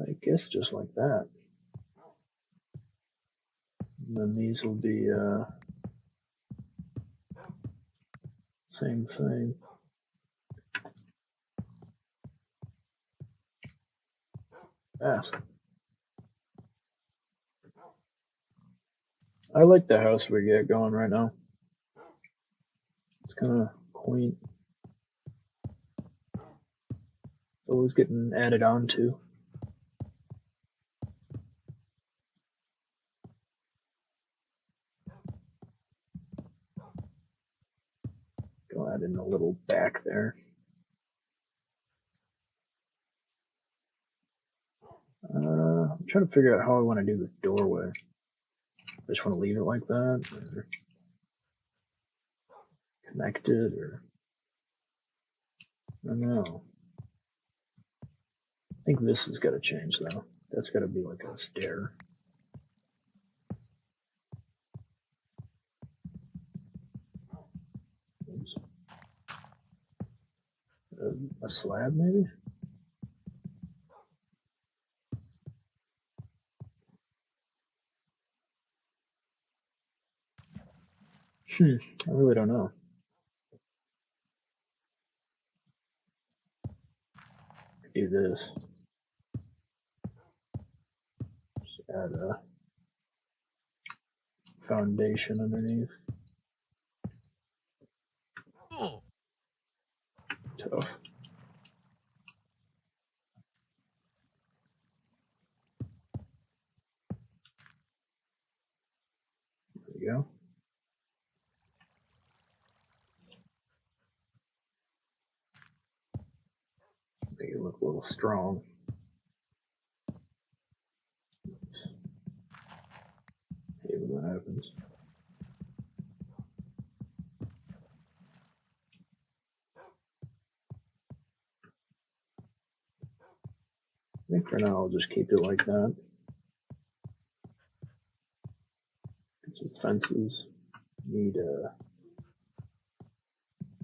I guess just like that. And then these will be same thing. Fast. I like the house we get going right now. It's kind of quaint. Always getting added on to. Go add in a little back there. I'm trying to figure out how I want to do this doorway. I just want to leave it like that, or connect it, or I don't know. I think this has got to change though. That's got to be like a stair. Oops. A slab maybe? I really don't know. Do this. Just add a foundation underneath. Tough. There you go. Make it look a little strong. Hate when that happens. I think for now I'll just keep it like that. Some fences need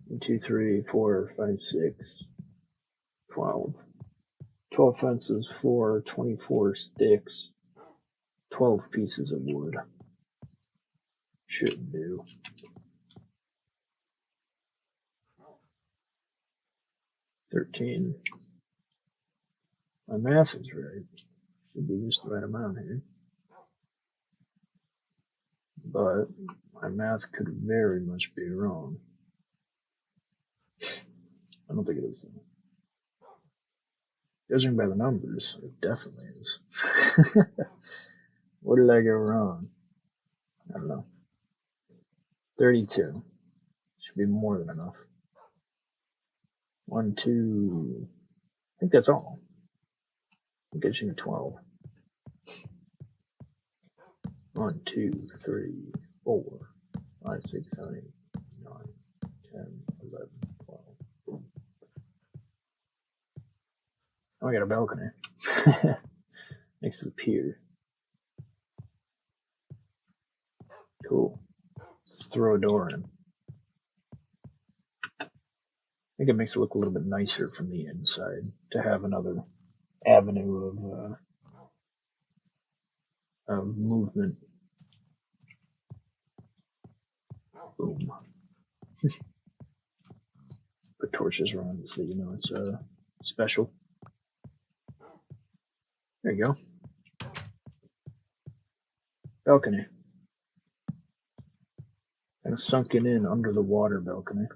1, 2, 3, 4, 5, 6, 12. 12 fences for 24 sticks. 12 pieces of wood. Should do. $13. My math is right. Should be just the right amount here. But my math could very much be wrong. I don't think it is though. Judging by the numbers, it definitely is. What did I go wrong? I don't know. 32. Should be more than enough. 1, 2. I think that's all. I'll get you to 12. 1, 2, 3, 4, 5, 6, 7, 8, 9, 10, 11, 12. Oh, I got a balcony next to the pier. Cool. Let's throw a door in. I think it makes it look a little bit nicer from the inside to have another avenue of movement. Boom. Put torches around it so you know it's special. There you go. Balcony. And a sunken in under the water balcony.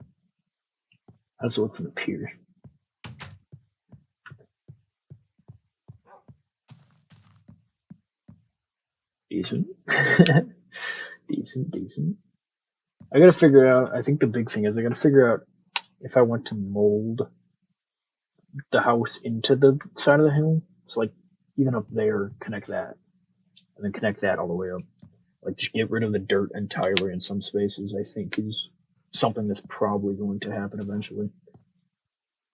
How does it look from the pier? Decent. Decent. I gotta figure out, I think the big thing is I gotta figure out if I want to mold the house into the side of the hill. So like even up there, connect that. And then connect that all the way up. Like just get rid of the dirt entirely in some spaces, I think is something that's probably going to happen eventually.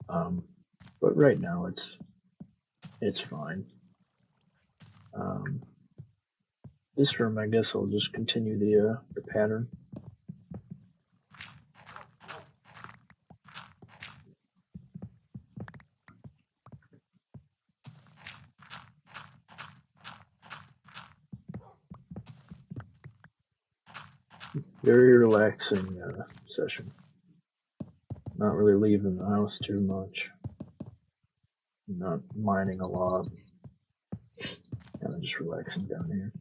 But right now it's fine. This room, I guess I'll just continue the pattern. Very relaxing session. Not really leaving the house too much. Not mining a lot. Kind of just relaxing down here.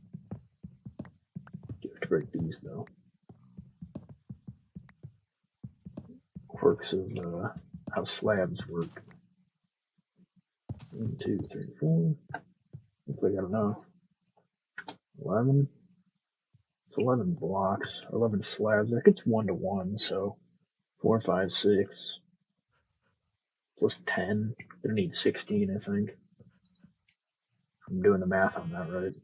You have to break these though. Quirks of how slabs work. 1, 2, 3, 4. Hopefully I got enough. 11. It's 11 blocks, 11 slabs. I think it's 1 to 1, so 4, 5, 6 plus 10. Gonna need 16, I think. I'm doing the math on that right.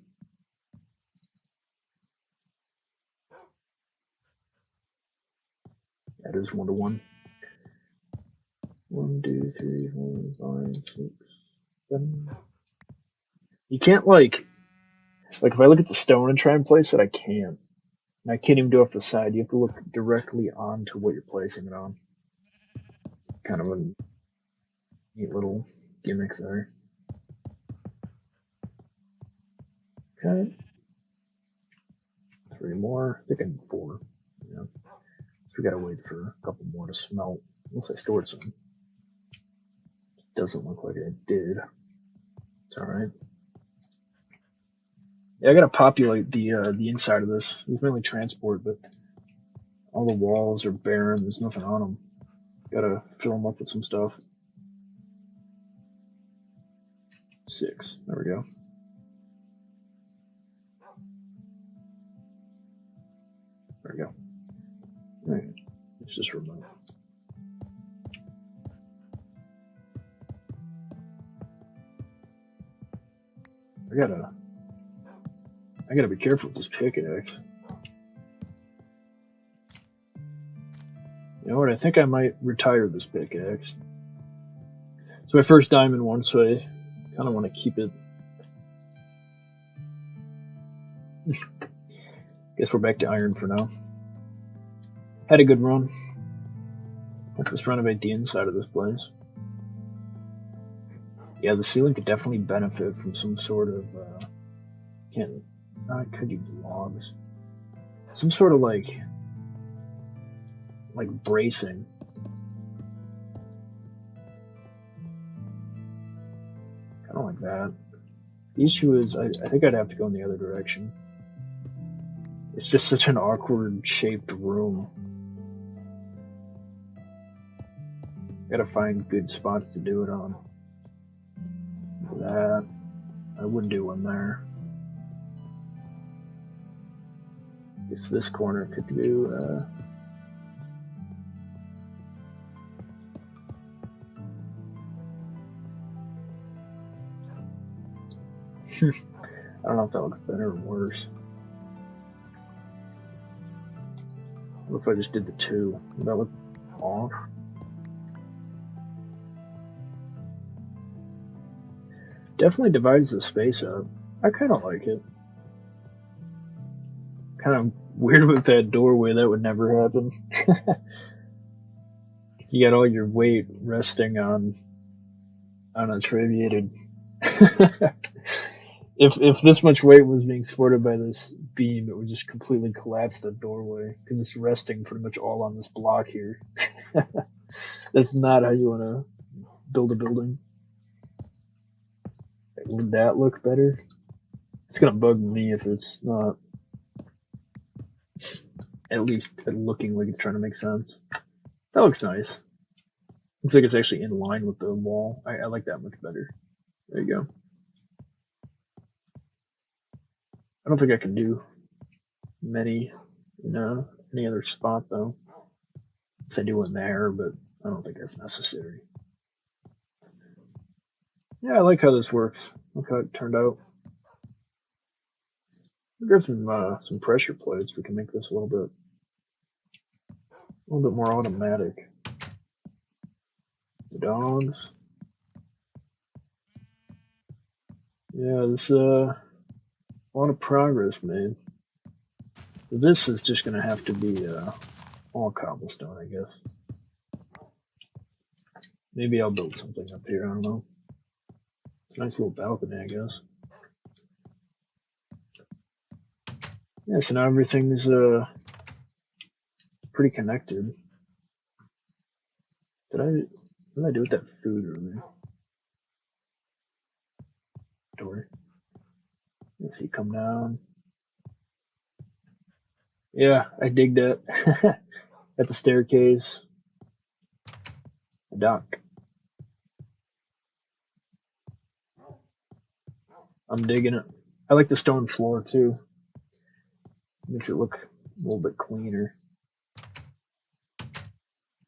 That is 1 to 1. 1, 2, 3, 4, 5, 6, 7. You can't like if I look at the stone and try and place it, I can't. And I can't even do it off the side. You have to look directly onto what you're placing it on. Kind of a neat little gimmick there. Okay. 3 more. I think I need 4. Yeah. So we gotta wait for a couple more to smelt. Unless I stored some. Doesn't look like I did. It's alright. Yeah, I gotta populate the inside of this. It's mainly transport, but all the walls are barren. There's nothing on them. Gotta fill them up with some stuff. 6. There we go. There we go. Alright. It's just remote. I gotta be careful with this pickaxe. You know what? I think I might retire this pickaxe. It's my first diamond one, so I kind of want to keep it. Guess we're back to iron for now. Had a good run. Let's renovate the inside of this place. Yeah, the ceiling could definitely benefit from some sort of I could use logs. Some sort of like bracing. Kind of like that. The issue is I think I'd have to go in the other direction. It's just such an awkward shaped room. Gotta find good spots to do it on. That I would do one there. Guess this corner could do I don't know if that looks better or worse. What if I just did the 2? Would that look off? Definitely divides the space up. I kind of like it. Kind of weird with that doorway, that would never happen. You got all your weight resting on a triviated. If this much weight was being supported by this beam, it would just completely collapse the doorway because it's resting pretty much all on this block here. That's not how you want to build a building. Would that look better? It's gonna bug me if it's not at least looking like it's trying to make sense. That looks nice. Looks like it's actually in line with the wall. I like that much better. There you go. I don't think I can do many, any other spot though. If I do one there, but I don't think that's necessary. Yeah, I like how this works. Look how it turned out. We'll grab some pressure plates. We can make this a little bit more automatic. The dogs. Yeah, this a lot of progress made. This is just gonna have to be all cobblestone, I guess. Maybe I'll build something up here. I don't know. It's a nice little balcony, I guess. Yeah, so now everything's pretty connected. What did I do with that food earlier? Door. Let's see, come down. Yeah, I dig that. At the staircase. A dock. I'm digging it. I like the stone floor too. Makes it look a little bit cleaner.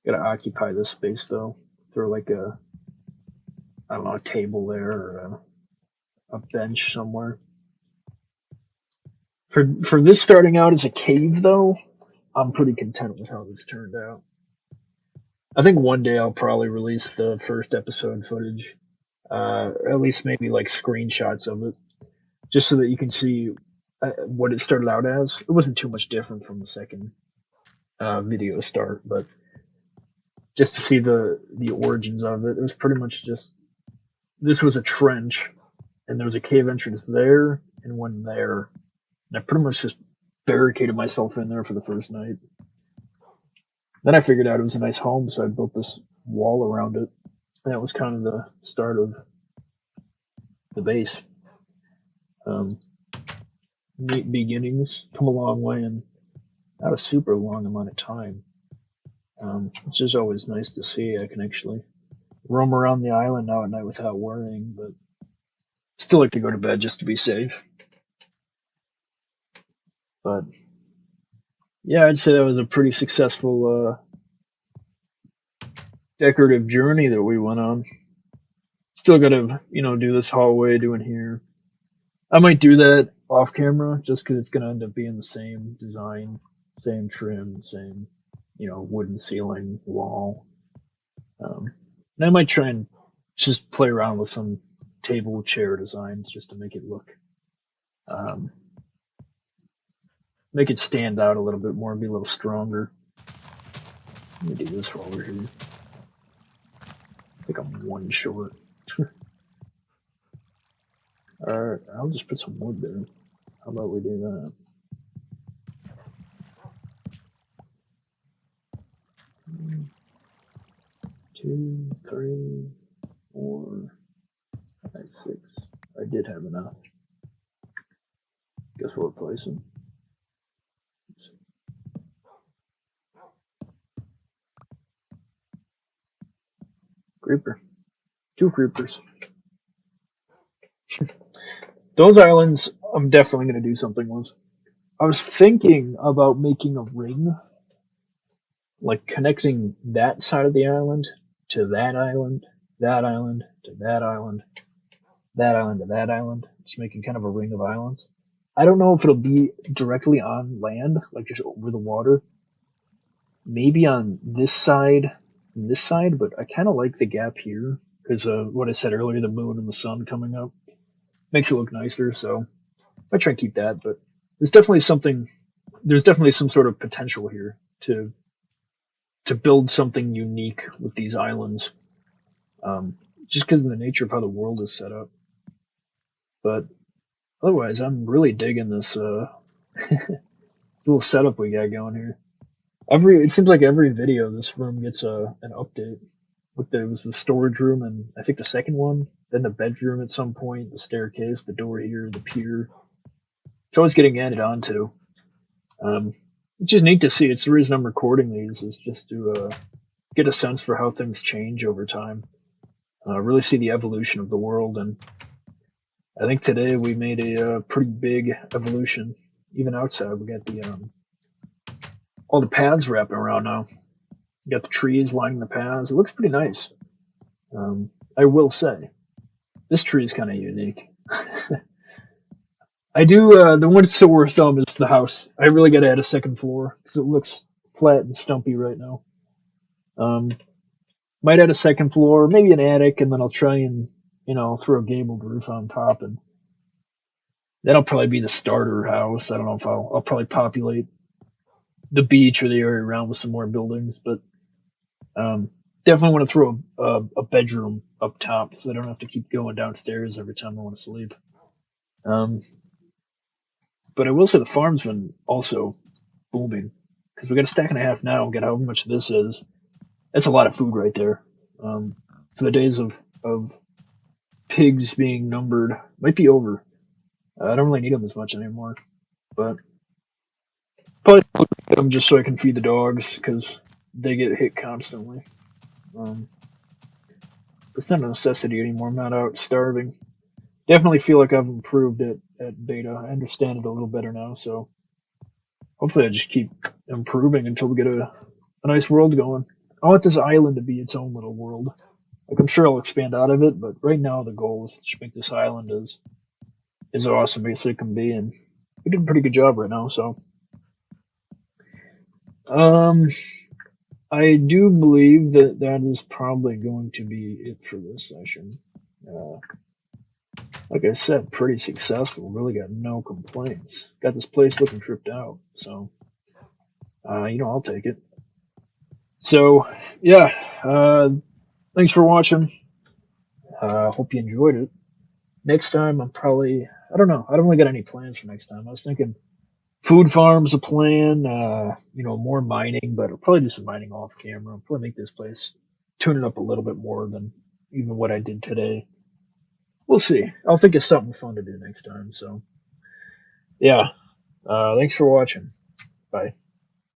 Gotta occupy this space though. Throw like a table there or a bench somewhere. For this starting out as a cave though, I'm pretty content with how this turned out. I think one day I'll probably release the first episode footage. At least maybe like screenshots of it. Just so that you can see what it started out as. It wasn't too much different from the second video start, but just to see the origins of it. It was pretty much just, this was a trench, and there was a cave entrance there, and one there. And I pretty much just barricaded myself in there for the first night. Then I figured out it was a nice home, so I built this wall around it. And that was kind of the start of the base. Neat beginnings, come a long way in not a super long amount of time. which is always nice to see. I can actually roam around the island now at night without worrying, but still like to go to bed just to be safe. But yeah, I'd say that was a pretty successful decorative journey that we went on. Still gotta, do this hallway doing here. I might do that off camera just because it's gonna end up being the same design, same trim, same, wooden ceiling, wall. And I might try and just play around with some table chair designs just to make it look, make it stand out a little bit more, be a little stronger. Let me do this while we're here. I think I'm one short. Alright, I'll just put some wood there. How about we do that? One, 2, 3, 4, 5, 6. I did have enough. Guess we'll replace them. Creeper. 2 creepers. Those islands, I'm definitely going to do something with. I was thinking about making a ring, like connecting that side of the island to that island, that island to that island, that island to that island. Just making kind of a ring of islands. I don't know if it'll be directly on land, like just over the water. Maybe on this side and this side, but I kind of like the gap here because what I said earlier, the moon and the sun coming up makes it look nicer. So I try and keep that, but there's definitely some sort of potential here to build something unique with these islands, just because of the nature of how the world is set up. But otherwise, I'm really digging this little setup we got going here. It seems like every video this room gets an update. There was the storage room, and I think the second one, then the bedroom at some point, the staircase, the door here, the pier. It's always getting added on to. Which is neat to see. It's the reason I'm recording these, is just to get a sense for how things change over time. Really see the evolution of the world, and I think today we made a pretty big evolution. Even outside, we got all the paths wrapping around now. You got the trees lining the paths. It looks pretty nice. I will say, this tree is kind of unique. I do, the one sore thumb is the house. I really got to add a second floor because it looks flat and stumpy right now. Might add a second floor, maybe an attic, and then I'll try and, throw a gabled roof on top, and that'll probably be the starter house. I don't know if I'll probably populate the beach or the area around with some more buildings, but definitely want to throw a bedroom up top so I don't have to keep going downstairs every time I want to sleep. But I will say the farm's been also booming because we got a stack and a half now. Get how much this is. That's a lot of food right there. For the days of pigs being numbered, might be over. I don't really need them as much anymore, but probably get them just so I can feed the dogs because they get hit constantly. It's not a necessity anymore. I'm not out starving. Definitely feel like I've improved at beta. I understand it a little better now, so hopefully I just keep improving until we get a nice world going. I want this island to be its own little world. Like, I'm sure I'll expand out of it, but right now the goal is to make this island as awesome as it can be, and we did a pretty good job right now, so. I do believe that is probably going to be it for this session. Like I said, pretty successful. Really got no complaints. Got this place looking tripped out, so I'll take it. So yeah, thanks for watching. Hope you enjoyed it. Next time I don't know. I don't really got any plans for next time. I was thinking food farm's a plan. More mining, but I'll probably do some mining off camera. I'll probably make this place, tune it up a little bit more than even what I did today. We'll see. I'll think of something fun to do next time. So, yeah. Thanks for watching. Bye.